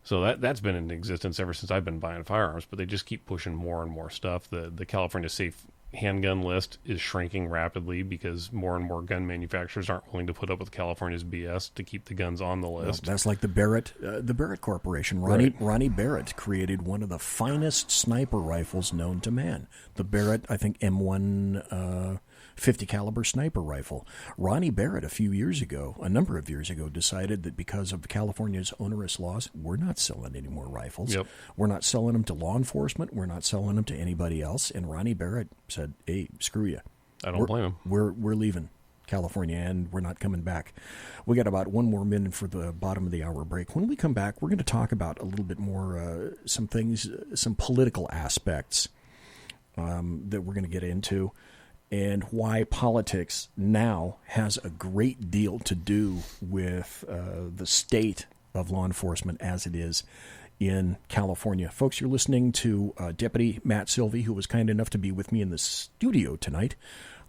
So that's been in existence ever since I've been buying firearms, but they just keep pushing more and more stuff. The California Safe handgun list is shrinking rapidly because more and more gun manufacturers aren't willing to put up with California's BS to keep the guns on the list. Well, that's like the Barrett Corporation. Ronnie Barrett created one of the finest sniper rifles known to man. The Barrett, I think, M1 50 caliber sniper rifle. Ronnie Barrett, a number of years ago, decided that because of California's onerous laws, we're not selling any more rifles. Yep. We're not selling them to law enforcement. We're not selling them to anybody else. And Ronnie Barrett said, "Hey, screw you. I don't blame him. We're leaving California, and we're not coming back." We got about one more minute for the bottom of the hour break. When we come back, we're going to talk about a little bit more some things, some political aspects that we're going to get into, and why politics now has a great deal to do with the state of law enforcement as it is in California. Folks, you're listening to Deputy Matt Silvey, who was kind enough to be with me in the studio tonight.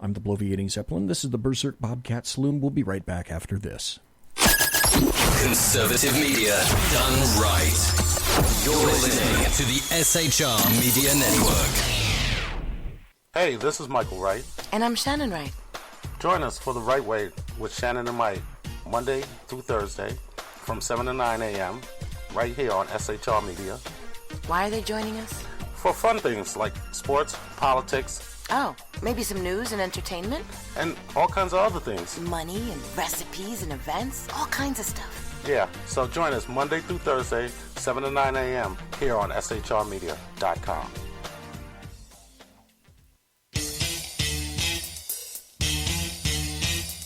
I'm the Bloviating Zeppelin. This is the Berserk Bobcat Saloon. We'll be right back after this. Conservative media done right. You're listening to the SHR Media Network. Hey, this is Michael Wright. And I'm Shannon Wright. Join us for The Right Way with Shannon and Mike, Monday through Thursday from 7 to 9 a.m. right here on SHR Media. Why are they joining us? For fun things like sports, politics. Oh, maybe some news and entertainment? And all kinds of other things. Money and recipes and events, all kinds of stuff. Yeah, so join us Monday through Thursday, 7 to 9 a.m. here on SHRmedia.com.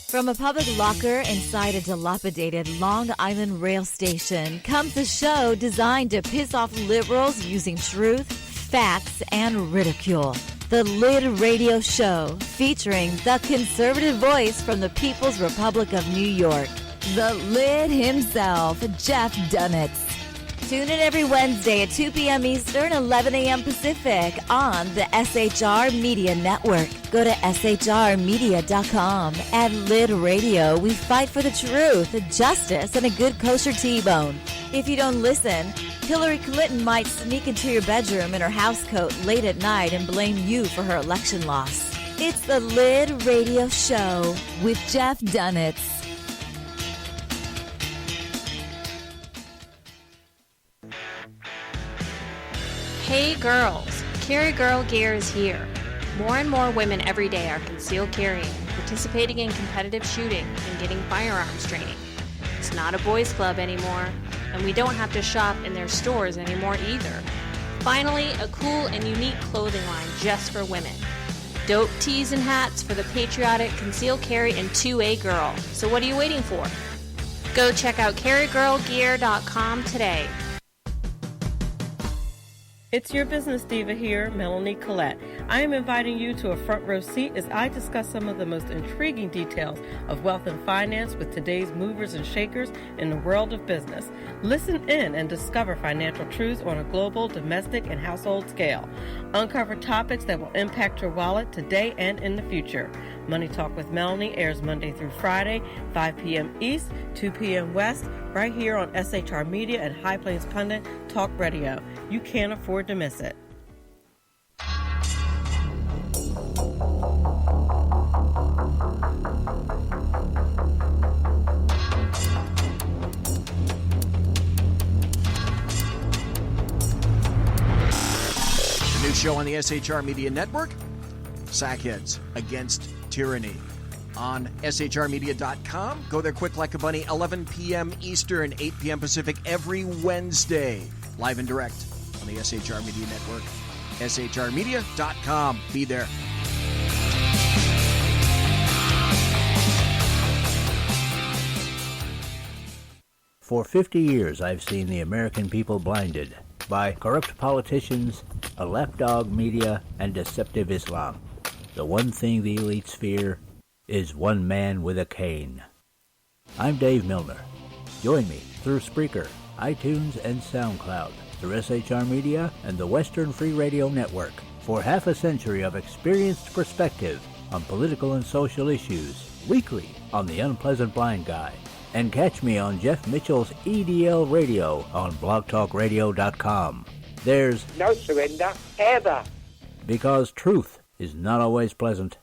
From a public locker inside a dilapidated Long Island rail station comes a show designed to piss off liberals using truth, facts, and ridicule. The Lid Radio Show, featuring the conservative voice from the People's Republic of New York, the Lid himself, Jeff Dunitz. Tune in every Wednesday at 2 p.m. Eastern, 11 a.m. Pacific on the SHR Media Network. Go to shrmedia.com. At Lid Radio, we fight for the truth, justice, and a good kosher T-bone. If you don't listen, Hillary Clinton might sneak into your bedroom in her housecoat late at night and blame you for her election loss. It's the Lid Radio Show with Jeff Dunitz. Hey girls, Carry Girl Gear is here. More and more women every day are concealed carrying, participating in competitive shooting, and getting firearms training. It's not a boys' club anymore, and we don't have to shop in their stores anymore either. Finally, a cool and unique clothing line just for women. Dope tees and hats for the patriotic concealed carry and 2A girl. So what are you waiting for? Go check out carrygirlgear.com today. It's your business diva here, Melanie Collette. I am inviting you to a front row seat as I discuss some of the most intriguing details of wealth and finance with today's movers and shakers in the world of business. Listen in and discover financial truths on a global, domestic, and household scale. Uncover topics that will impact your wallet today and in the future. Money Talk with Melanie airs Monday through Friday, 5 p.m. East, 2 p.m. West, right here on SHR Media and High Plains Pundit Talk Radio. You can't afford to miss it. The new show on the SHR Media Network, Sackheads Against Tyranny. On shrmedia.com. Go there quick like a bunny, 11 p.m. Eastern, 8 p.m. Pacific every Wednesday. Live and direct on the SHR Media Network. shrmedia.com. Be there. For 50 years, I've seen the American people blinded by corrupt politicians, a lapdog media, and deceptive Islam. The one thing the elites fear is one man with a cane. I'm Dave Milner. Join me through Spreaker, iTunes, and SoundCloud, through SHR Media and the Western Free Radio Network for half a century of experienced perspective on political and social issues, weekly on The Unpleasant Blind Guy. And catch me on Jeff Mitchell's EDL Radio on blogtalkradio.com. There's no surrender, ever. Because truth is not always pleasant.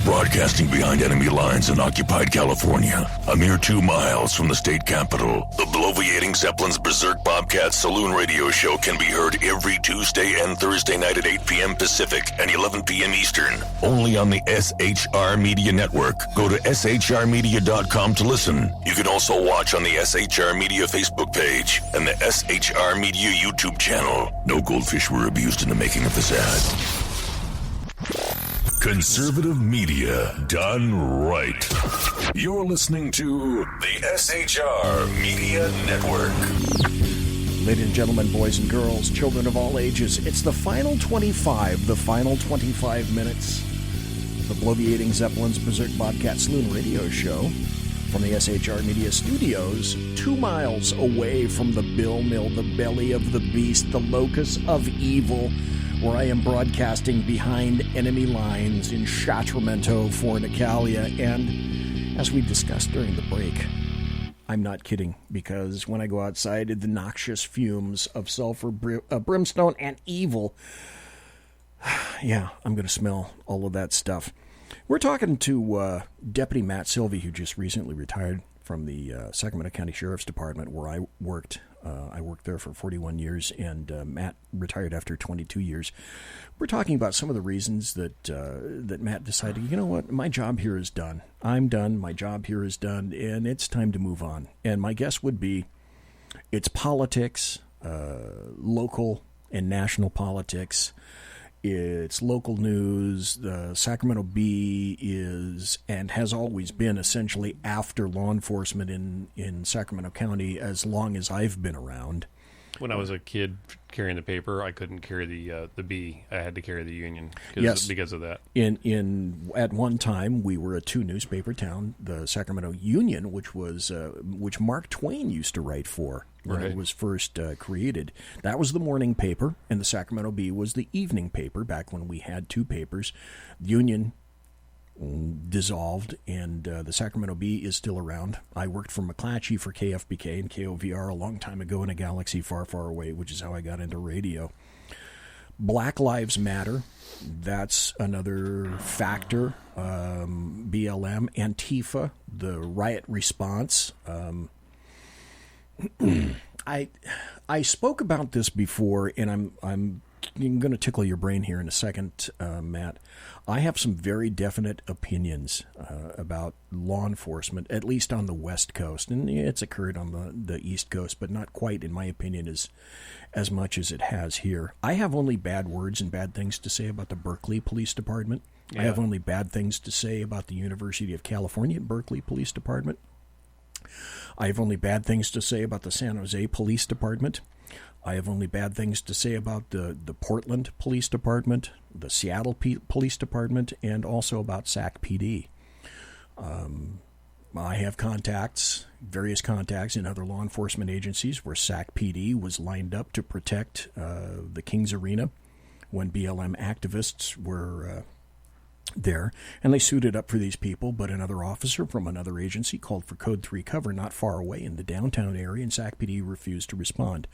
Broadcasting behind enemy lines in occupied California, a mere 2 miles from the state capitol, the bloviating Zeppelin's Berserk Bobcat Saloon radio show can be heard every Tuesday and Thursday night at 8 p.m. Pacific and 11 p.m. Eastern, only on the SHR Media Network. Go to shrmedia.com to listen. You can also watch on the SHR Media Facebook page and the SHR Media YouTube channel. No goldfish were abused in the making of this ad. Conservative media done right. You're listening to the SHR Media Network. Ladies and gentlemen, boys and girls, children of all ages, it's the final 25 minutes of the bloviating Zeppelin's Berserk Bobcat Saloon radio show from the SHR Media Studios, 2 miles away from the Bill Mill, the belly of the beast, the locus of evil, where I am broadcasting behind enemy lines in Sacramento, Fornicalia, and as we discussed during the break, I'm not kidding, because when I go outside, the noxious fumes of sulfur, brimstone, and evil, yeah, I'm going to smell all of that stuff. We're talking to Deputy Matt Silvey, who just recently retired from the Sacramento County Sheriff's Department, where I worked. I worked there for 41 years, and Matt retired after 22 years. We're talking about some of the reasons that Matt decided, you know what, my job here is done. I'm done. My job here is done, and it's time to move on. And my guess would be it's politics, local and national politics. It's local news. The Sacramento Bee is and has always been essentially after law enforcement in Sacramento County as long as I've been around. When I was a kid carrying the paper, I couldn't carry the Bee. I had to carry the Union because of that. At one time, we were a 2 newspaper town. The Sacramento Union, which Mark Twain used to write for when it was first created. That was the morning paper, and the Sacramento Bee was the evening paper back when we had 2 papers. The Union dissolved, and the Sacramento Bee is still around. I worked for McClatchy for KFBK and KOVR a long time ago in a galaxy far, far away, which is how I got into radio. Black Lives Matter, that's another factor. BLM, Antifa, the riot response. I spoke about this before, and I'm going to tickle your brain here in a second, Matt. I have some very definite opinions about law enforcement, at least on the West Coast, and it's occurred on the East Coast, but not quite, in my opinion, as much as it has here. I have only bad words and bad things to say about the Berkeley Police Department. Yeah. I have only bad things to say about the University of California Berkeley Police Department. I have only bad things to say about the San Jose Police Department. I have only bad things to say about the Portland Police Department, the Seattle Police Department, and also about SAC PD. I have various contacts in other law enforcement agencies where SAC PD was lined up to protect the Kings Arena when BLM activists were there, and they suited up for these people, but another officer from another agency called for Code 3 cover not far away in the downtown area, and SAC PD refused to respond.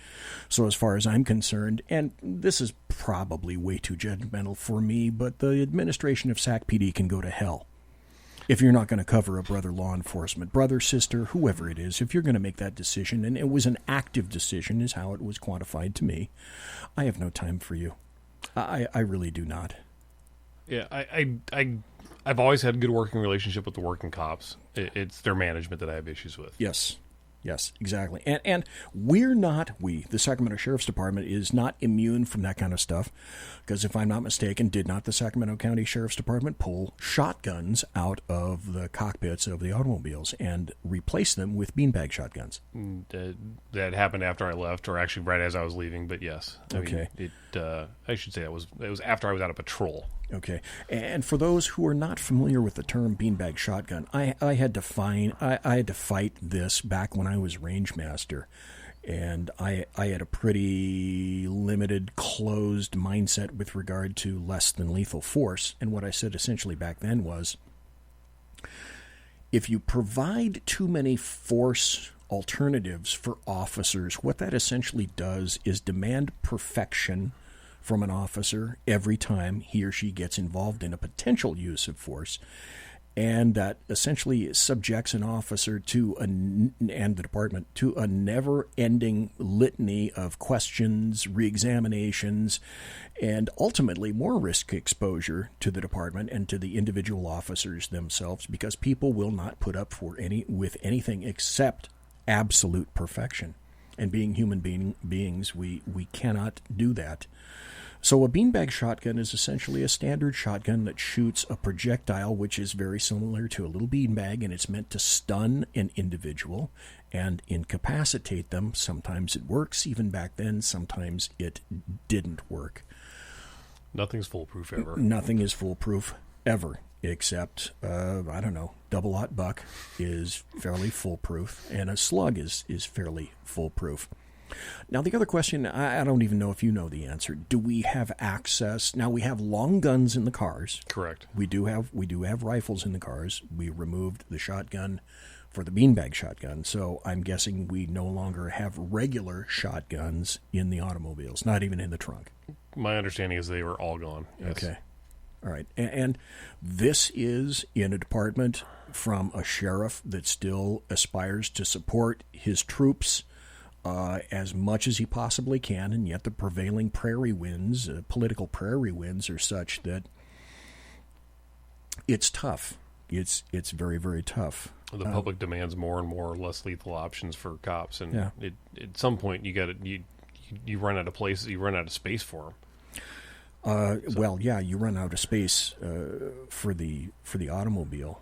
So as far as I'm concerned, and this is probably way too judgmental for me, but the administration of SAC PD can go to hell. If you're not going to cover a brother law enforcement, brother, sister, whoever it is, if you're going to make that decision, and it was an active decision is how it was quantified to me, I have no time for you. I really do not. Yeah, I've always had a good working relationship with the working cops. It's their management that I have issues with. Yes, exactly. And the Sacramento Sheriff's Department is not immune from that kind of stuff, because if I'm not mistaken, did not the Sacramento County Sheriff's Department pull shotguns out of the cockpits of the automobiles and replace them with beanbag shotguns? That happened after I left, or actually right as I was leaving, but yes. Okay. I should say it was after I was out of patrol. Okay. And for those who are not familiar with the term beanbag shotgun, I had to fight this back when I was range master, and I had a pretty limited, closed mindset with regard to less than lethal force. And what I said essentially back then was, if you provide too many force alternatives for officers, what that essentially does is demand perfection from an officer every time he or she gets involved in a potential use of force, and that essentially subjects an officer and the department to a never-ending litany of questions, reexaminations, and ultimately more risk exposure to the department and to the individual officers themselves, because people will not put up with anything except absolute perfection. And being human beings, we cannot do that. So a beanbag shotgun is essentially a standard shotgun that shoots a projectile which is very similar to a little beanbag, and it's meant to stun an individual and incapacitate them. Sometimes it works, even back then. Sometimes it didn't work. Nothing's foolproof ever. Nothing is foolproof ever, except, double-aught buck is fairly foolproof, and a slug is fairly foolproof. Now, the other question, I don't even know if you know the answer. Do we have access? Now, we have long guns in the cars. Correct. We do have rifles in the cars. We removed the shotgun for the beanbag shotgun, so I'm guessing we no longer have regular shotguns in the automobiles, not even in the trunk. My understanding is they were all gone. Yes. Okay. All right. And this is in a department from a sheriff that still aspires to support his troops as much as he possibly can, and yet the prevailing political prairie winds are such that it's tough. It's very, very tough. The public demands more and more less lethal options for cops, and yeah. At some point you run out of places, you run out of space for them. Well, yeah, you run out of space for the automobile.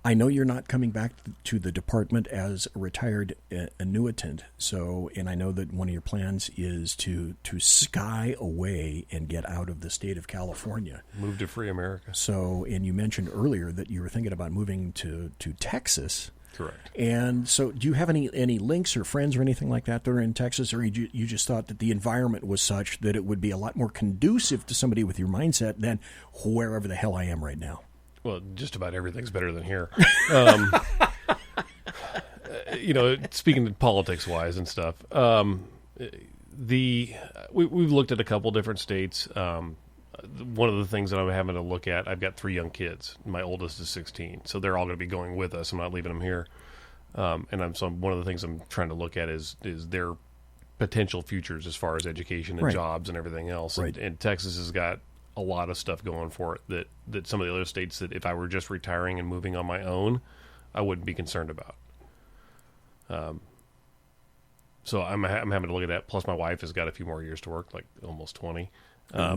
I know you're not coming back to the department as a retired annuitant, and I know that one of your plans is to sky away and get out of the state of California. Move to free America. So, and you mentioned earlier that you were thinking about moving to Texas. Correct. And so do you have any links or friends or anything like that are in Texas, or you just thought that the environment was such that it would be a lot more conducive to somebody with your mindset than wherever the hell I am right now? Well, just about everything's better than here. Speaking of politics-wise and stuff, we've looked at a couple different states. One of the things that I'm having to look at, I've got 3 young kids. My oldest is 16, so they're all going to be going with us. I'm not leaving them here. So one of the things I'm trying to look at is their potential futures as far as education and jobs and everything else. Right. And Texas has got a lot of stuff going for it that some of the other states that if I were just retiring and moving on my own, I wouldn't be concerned about. So I'm having to look at that. Plus, my wife has got a few more years to work, like almost 20,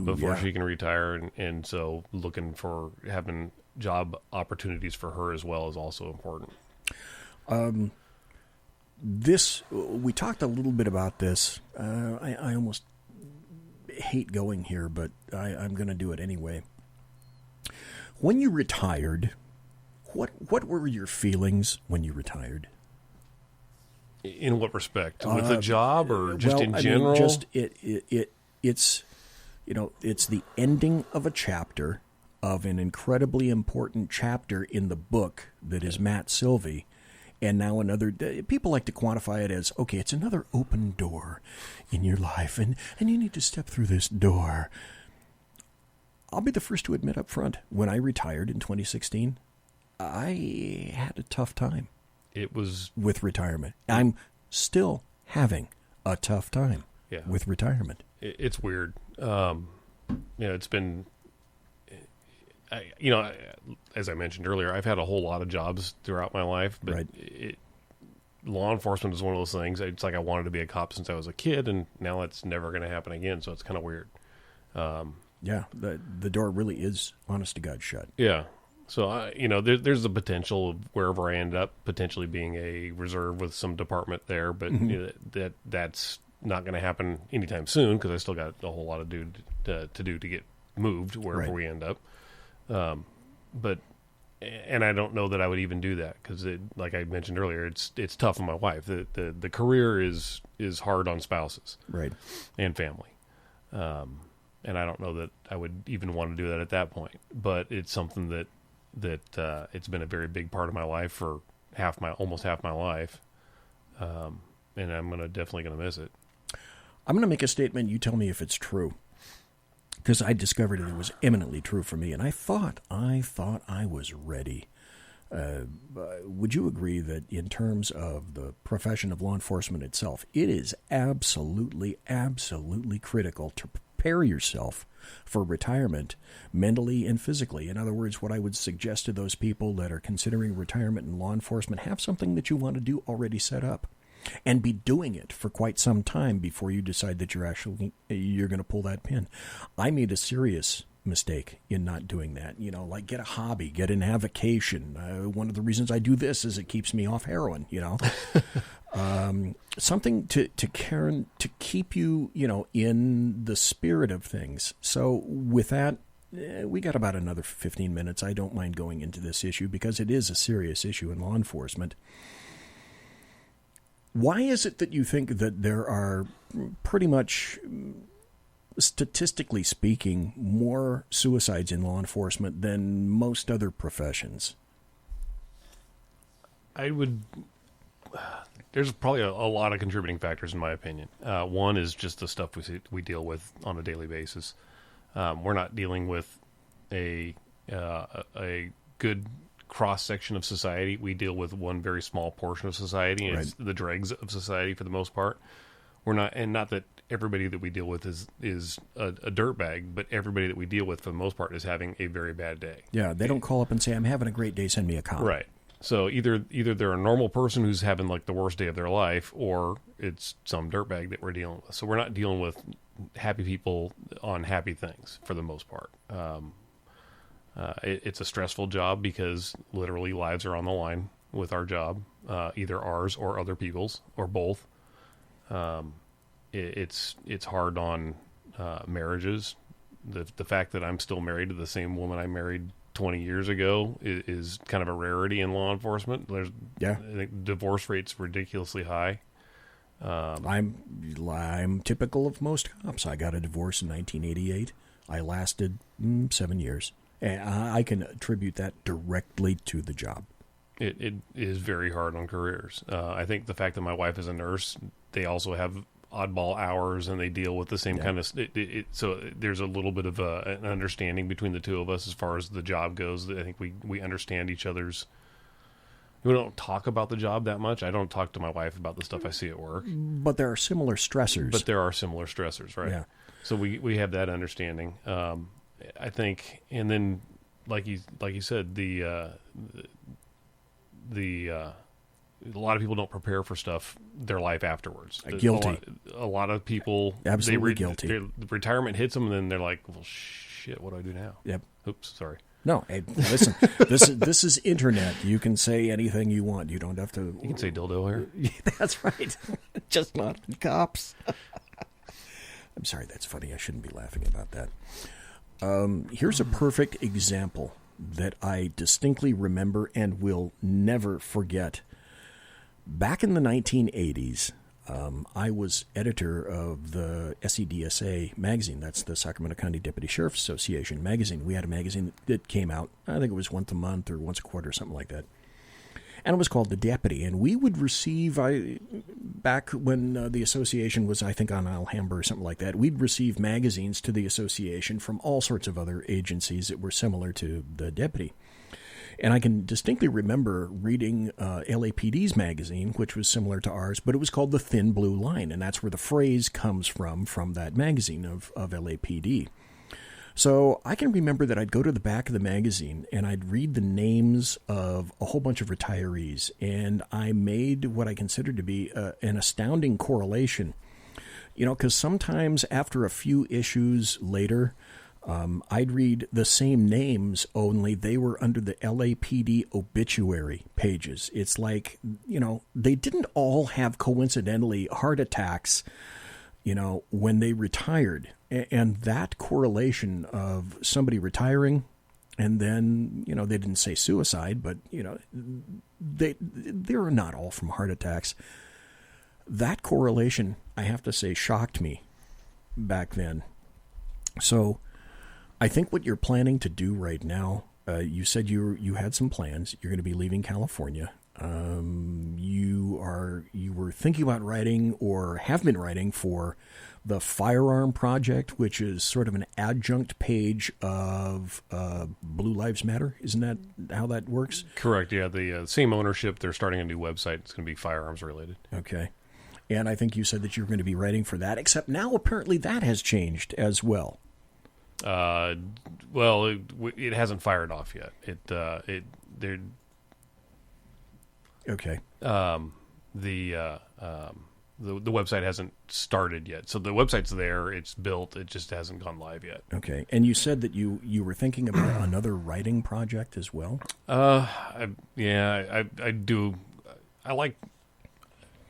before she can retire. And so looking for having job opportunities for her as well is also important. We talked a little bit about this. I almost hate going here, but I'm going to do it anyway. When you retired, what were your feelings when you retired? In what respect? With the job or just in general? I mean, it's it's the ending of a chapter of an incredibly important chapter in the book that is Matt Silvey. And now people like to quantify it as, okay, it's another open door in your life, and you need to step through this door. I'll be the first to admit up front, when I retired in 2016, I had a tough time. It was with retirement. I'm still having a tough time with retirement. It's weird. It's been... as I mentioned earlier, I've had a whole lot of jobs throughout my life, but law enforcement is one of those things. It's like I wanted to be a cop since I was a kid, and now it's never going to happen again, so it's kind of weird. The door really is, honest to God, shut. Yeah. So, there's the potential of wherever I end up potentially being a reserve with some department there, but that's not going to happen anytime soon because I still got a whole lot of to do to get moved wherever we end up. But I don't know that I would even do that because, like I mentioned earlier, it's tough on my wife. The career is hard on spouses, and family, and I don't know that I would even want to do that at that point. But it's something that it's been a very big part of my life for almost half my life, and I'm definitely gonna miss it. I'm gonna make a statement. You tell me if it's true. Because I discovered it was eminently true for me, and I thought I was ready. Would you agree that in terms of the profession of law enforcement itself, it is absolutely, absolutely critical to prepare yourself for retirement mentally and physically? In other words, what I would suggest to those people that are considering retirement in law enforcement, have something that you want to do already set up. And be doing it for quite some time before you decide that you're going to pull that pin. I made a serious mistake in not doing that. Like get a hobby, get an avocation. One of the reasons I do this is it keeps me off heroin. Something to keep you in the spirit of things. So with that, we got about another 15 minutes. I don't mind going into this issue because it is a serious issue in law enforcement. Why is it that you think that there are pretty much, statistically speaking, more suicides in law enforcement than most other professions? There's probably a lot of contributing factors in my opinion. One is just the stuff we deal with on a daily basis. We're not dealing with a good cross-section of society. We deal with one very small portion of society, and it's the dregs of society for the most part. Not that everybody that we deal with is a dirtbag, but everybody that we deal with for the most part is having a very bad day. Yeah, they don't call up and say, I'm having a great day, send me a cop. Right. So either they're a normal person who's having like the worst day of their life, or it's some dirtbag that we're dealing with. So we're not dealing with happy people on happy things for the most part. It's a stressful job because literally lives are on the line with our job, either ours or other people's or both. It's hard on marriages. The fact that I'm still married to the same woman I married 20 years ago is kind of a rarity in law enforcement. I think divorce rate's ridiculously high. I'm typical of most cops. I got a divorce in 1988. I lasted 7 years. And I can attribute that directly to the job. It is very hard on careers. I think the fact that my wife is a nurse, they also have oddball hours, and they deal with the same kind of. So there's a little bit of an understanding between the two of us as far as the job goes. I think we understand each other's. We don't talk about the job that much. I don't talk to my wife about the stuff I see at work. But there are similar stressors. Right? Yeah. So we have that understanding. I think, and then like you said, a lot of people don't prepare for stuff their life afterwards. Guilty. A lot of people absolutely guilty. Retirement hits them, and then they're like, "Well, shit, what do I do now?" Yep. Oops, sorry. No, hey, listen. This is internet. You can say anything you want. You don't have to. You can say dildo here. That's right. Just not cops. I'm sorry. That's funny. I shouldn't be laughing about that. Here's a perfect example that I distinctly remember and will never forget. Back in the 1980s, I was editor of the SEDSA magazine. That's the Sacramento County Deputy Sheriff's Association magazine. We had a magazine that came out, I think it was once a month or once a quarter, something like that. And it was called The Deputy. And we would receive, back when the association was, I think, on Alhambra or something like that, we'd receive magazines to the association from all sorts of other agencies that were similar to The Deputy. And I can distinctly remember reading LAPD's magazine, which was similar to ours, but it was called The Thin Blue Line, and that's where the phrase comes from that magazine of LAPD. So I can remember that I'd go to the back of the magazine, and I'd read the names of a whole bunch of retirees, and I made what I considered to be an astounding correlation. You know, because sometimes after a few issues later, I'd read the same names, only they were under the LAPD obituary pages. It's like, you know, they didn't all have coincidentally heart attacks, you know, when they retired. And that correlation of somebody retiring and then, you know, they didn't say suicide, but, you know, they're not all from heart attacks. That correlation, I have to say, shocked me back then. So I think what you're planning to do right now, you said you had some plans. You're going to be leaving California. You were thinking about writing or have been writing for the Firearm Project, which is sort of an adjunct page of Blue Lives Matter. Isn't that how that works? Correct. Yeah, the same ownership. They're starting a new website. It's going to be firearms related. Okay. And I think you said that you were going to be writing for that, except now apparently that has changed as well. Well, it hasn't fired off yet. They're okay. The website hasn't started yet. So the website's there. It's built. It just hasn't gone live yet. Okay. And you said that you were thinking about another writing project as well? I do. I like.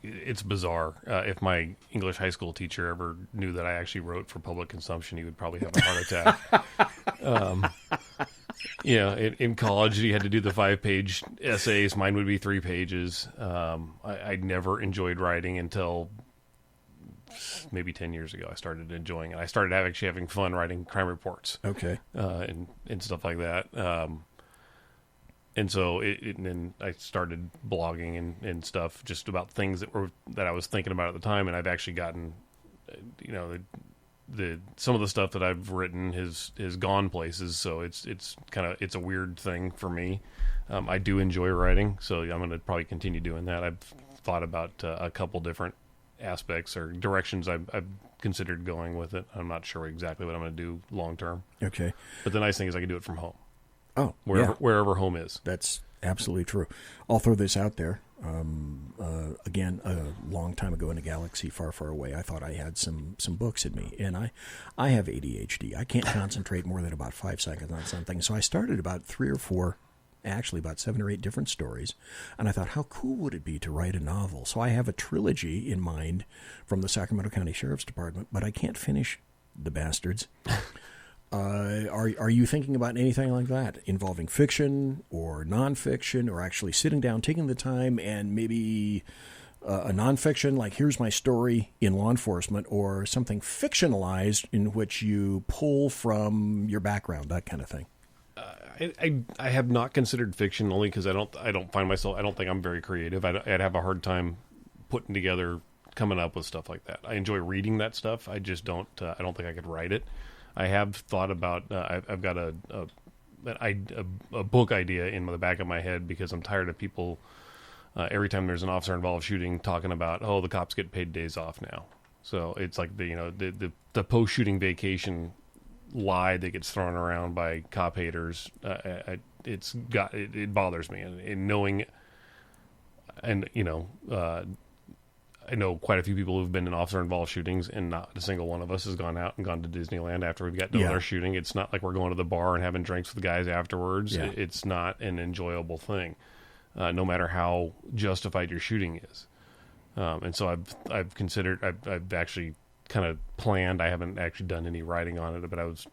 It's bizarre. If my English high school teacher ever knew that I actually wrote for public consumption, he would probably have a heart attack. Yeah, in college, you had to do the 5-page essays. Mine would be 3 pages. I never enjoyed writing until maybe 10 years ago. I started enjoying it. I started actually having fun writing crime reports. Okay. And stuff like that. And so then I started blogging and stuff just about things that I was thinking about at the time. And I've actually gotten, you know, some of the stuff that I've written has gone places. So it's a weird thing for me. I do enjoy writing, so I'm going to probably continue doing that. I've thought about a couple different aspects or directions I've considered going with it. I'm not sure exactly what I'm going to do long term. Okay. But the nice thing is I can do it from home. Oh, wherever home is. That's absolutely true. I'll throw this out there. Again, a long time ago in a galaxy far, far away, I thought I had some books in me, and I have ADHD. I can't concentrate more than about 5 seconds on something. So I started about 3 or 4, actually about 7 or 8 different stories, and I thought, how cool would it be to write a novel? So I have a trilogy in mind from the Sacramento County Sheriff's Department, but I can't finish the bastards. Are you thinking about anything like that involving fiction or nonfiction, or actually sitting down, taking the time, and maybe a nonfiction like here's my story in law enforcement, or something fictionalized in which you pull from your background, that kind of thing? I have not considered fiction, only because I don't think I'm very creative. I'd have a hard time putting together coming up with stuff like that. I enjoy reading that stuff. I just don't. I don't think I could write it. I have thought about. I've got a book idea in the back of my head because I'm tired of people. Every time there's an officer involved shooting, talking about, oh, the cops get paid days off now. So it's like the post shooting vacation lie that gets thrown around by cop haters. It bothers me, and knowing, and I know quite a few people who've been in officer involved shootings, and not a single one of us has gone out and gone to Disneyland after we've got done with our shooting. It's not like we're going to the bar and having drinks with the guys afterwards. Yeah. It's not an enjoyable thing, no matter how justified your shooting is. And so I've considered, I've actually kind of planned. I haven't actually done any writing on it, but I've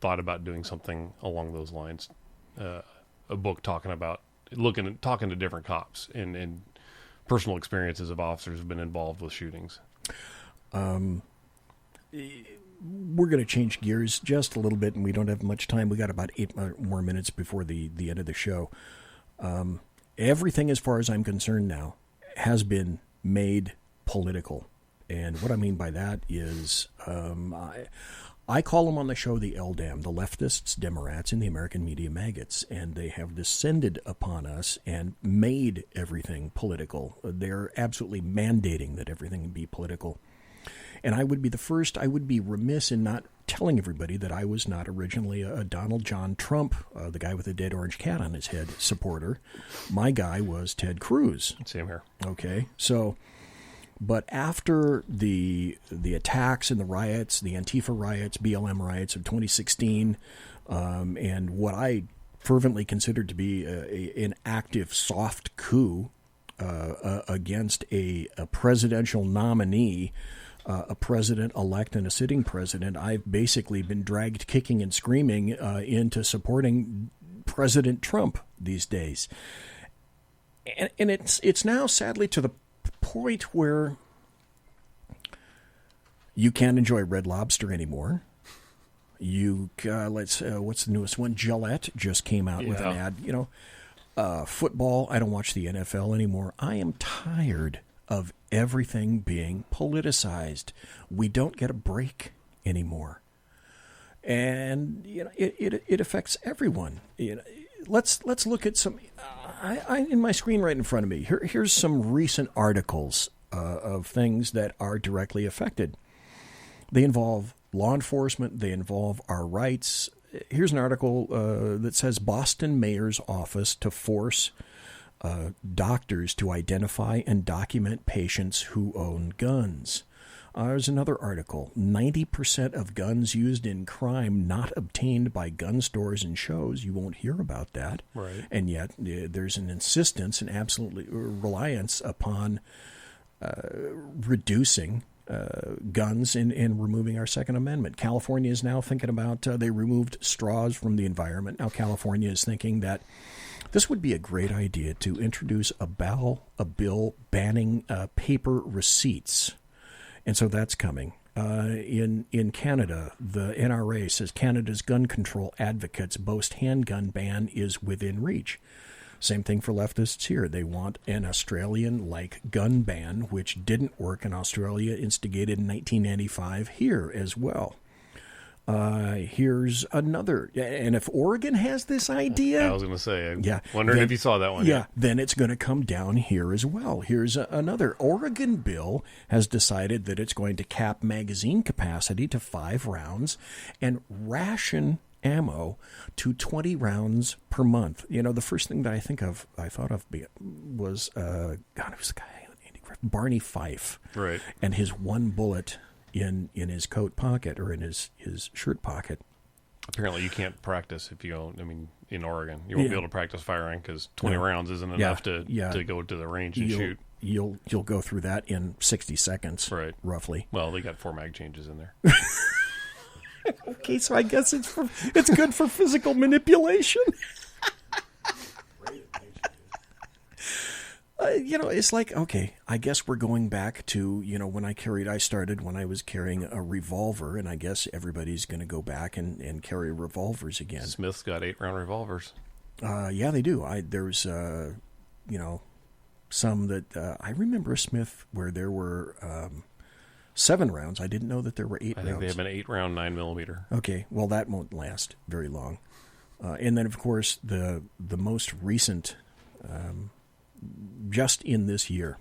thought about doing something along those lines. A book talking to different cops and personal experiences of officers who've been involved with shootings. We're going to change gears just a little bit, and we don't have much time. We got about 8 more minutes before the end of the show. Everything, as far as I'm concerned now, has been made political. And what I mean by that is I call them on the show the LDAM, the leftists, Democrats, and the American media maggots, and they have descended upon us and made everything political. They're absolutely mandating that everything be political. And I would be remiss in not telling everybody that I was not originally a Donald John Trump, the guy with the dead orange cat on his head, supporter. My guy was Ted Cruz. Same here. Okay, so... But after the attacks and the riots, the Antifa riots, BLM riots of 2016, and what I fervently considered to be an active soft coup against a presidential nominee, a president-elect and a sitting president, I've basically been dragged kicking and screaming into supporting President Trump these days. And it's now sadly to the point where you can't enjoy Red Lobster anymore. What's the newest one? Gillette just came out with an ad. Football, I don't watch the NFL anymore. I am tired of everything being politicized. We don't get a break anymore, and it affects everyone. Let's look at some. I in my screen right in front of me. Here's some recent articles of things that are directly affected. They involve law enforcement. They involve our rights. Here's an article that says Boston Mayor's Office to force doctors to identify and document patients who own guns. There's another article, 90% of guns used in crime not obtained by gun stores and shows. You won't hear about that. Right. And yet there's an insistence and absolutely reliance upon reducing guns and removing our Second Amendment. California is now thinking about, they removed straws from the environment. Now California is thinking that this would be a great idea to introduce a bill banning paper receipts. And so that's coming. In Canada, the NRA says Canada's gun control advocates boast handgun ban is within reach. Same thing for leftists here. They want an Australian-like gun ban, which didn't work in Australia, instigated in 1995 here as well. Here's another. And if Oregon has this idea... I was going to say, wondering if you saw that one. Yeah, then it's going to come down here as well. Here's another. Oregon bill has decided that it's going to cap magazine capacity to 5 rounds and ration ammo to 20 rounds per month. The first thing that I thought of was, it was the guy, Barney Fife. Right. And his one bullet in his coat pocket or in his shirt pocket. Apparently you can't practice if you don't, in Oregon. You won't be able to practice firing because 20 rounds isn't enough to go to the range and shoot. You'll go through that in 60 seconds, right? Roughly. Well, they got 4 mag changes in there. Okay, so I guess it's good for physical manipulation. It's like, okay, I guess we're going back to, when I started when I was carrying a revolver, and I guess everybody's going to go back and carry revolvers again. Smith's got 8-round revolvers. Yeah, they do. There's, some that I remember a Smith where there were 7 rounds. I didn't know that there were 8 rounds. I think they have an 8-round 9mm. Okay, well, that won't last very long. And then, of course, the most recent, just in this year,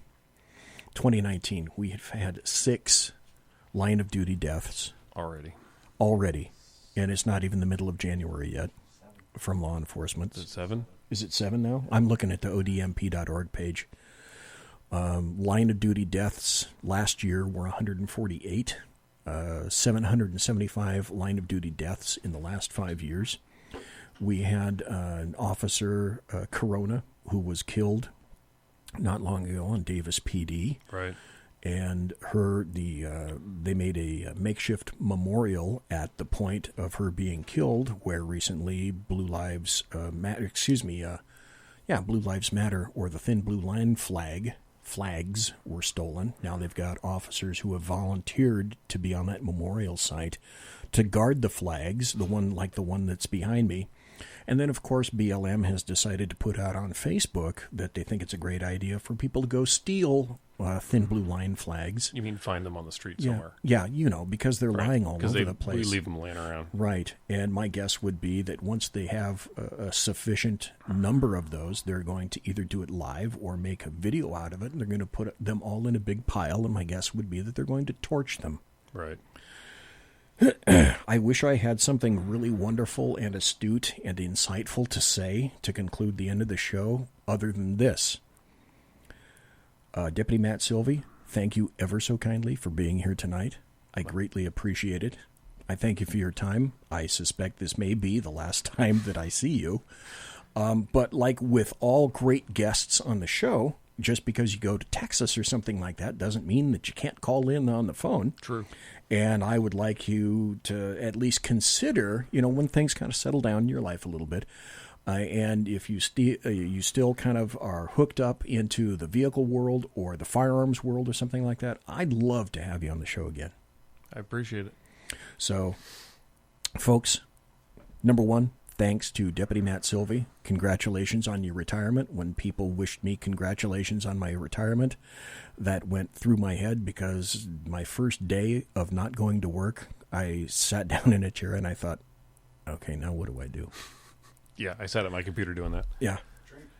2019, we have had 6 line of duty deaths. Already. And it's not even the middle of January yet from law enforcement. Is it 7? Is it 7 now? I'm looking at the odmp.org page. Line of duty deaths last year were 148. 775 line of duty deaths in the last 5 years. We had an officer, Corona, who was killed not long ago on Davis PD. Right. And they made a makeshift memorial at the point of her being killed, where recently Blue Lives Matter, Blue Lives Matter, or the Thin Blue Line flags were stolen. Now they've got officers who have volunteered to be on that memorial site to guard the flags, the one that's behind me. And then, of course, BLM has decided to put out on Facebook that they think it's a great idea for people to go steal Thin Blue Line flags. You mean find them on the street somewhere? Yeah, because they're lying all over the place. We leave them laying around. Right. And my guess would be that once they have a sufficient number of those, they're going to either do it live or make a video out of it, and they're going to put them all in a big pile, and my guess would be that they're going to torch them. Right. I wish I had something really wonderful and astute and insightful to say to conclude the end of the show other than this. Deputy Matt Silvey, thank you ever so kindly for being here tonight. I greatly appreciate it. I thank you for your time. I suspect this may be the last time that I see you. But like with all great guests on the show, just because you go to Texas or something like that doesn't mean that you can't call in on the phone. True. And I would like you to at least consider, when things kind of settle down in your life a little bit, and if you still kind of are hooked up into the vehicle world or the firearms world or something like that, I'd love to have you on the show again. I appreciate it. So, folks, number one, thanks to Deputy Matt Silvey. Congratulations on your retirement. When people wished me congratulations on my retirement, that went through my head because my first day of not going to work, I sat down in a chair and I thought, okay, now what do I do? Yeah, I sat at my computer doing that. Yeah,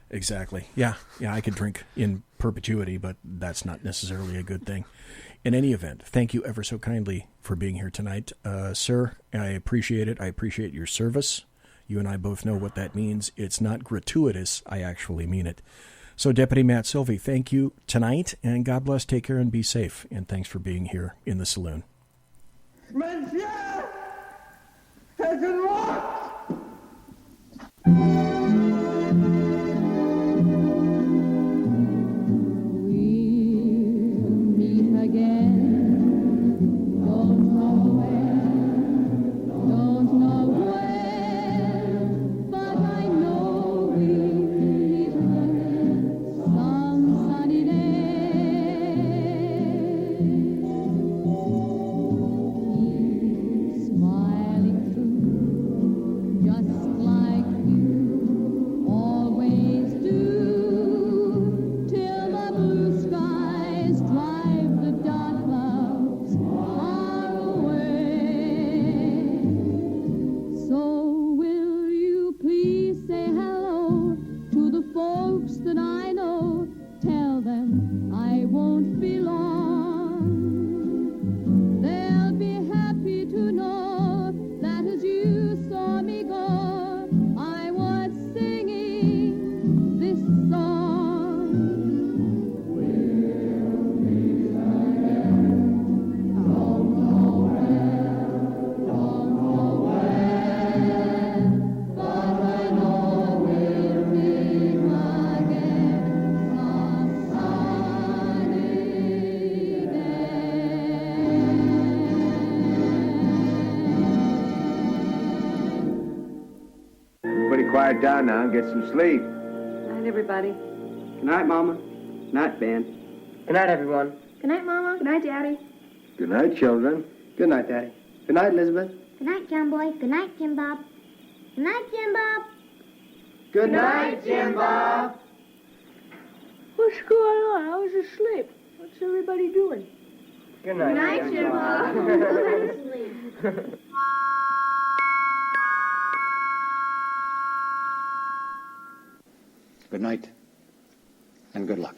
exactly. Yeah, I could drink in perpetuity, but that's not necessarily a good thing. In any event, thank you ever so kindly for being here tonight. Sir, I appreciate it. I appreciate your service. You and I both know what that means. It's not gratuitous. I actually mean it. So, Deputy Matt Silvey, thank you tonight, and God bless, take care, and be safe. And thanks for being here in the saloon. Monsieur, take a walk. Quiet down now and get some sleep. Good night, everybody. Good night, Mama. Good night, Ben. Good night, everyone. Good night, Mama. Good night, Daddy. Good night, children. Good night, Daddy. Good night, Elizabeth. Good night, John Boy. Good night, Jim Bob. Good night, Jim Bob. Good night, Jim Bob. What's going on? I was asleep. What's everybody doing? Good night. Good night, Jim Bob. Good night, and good luck.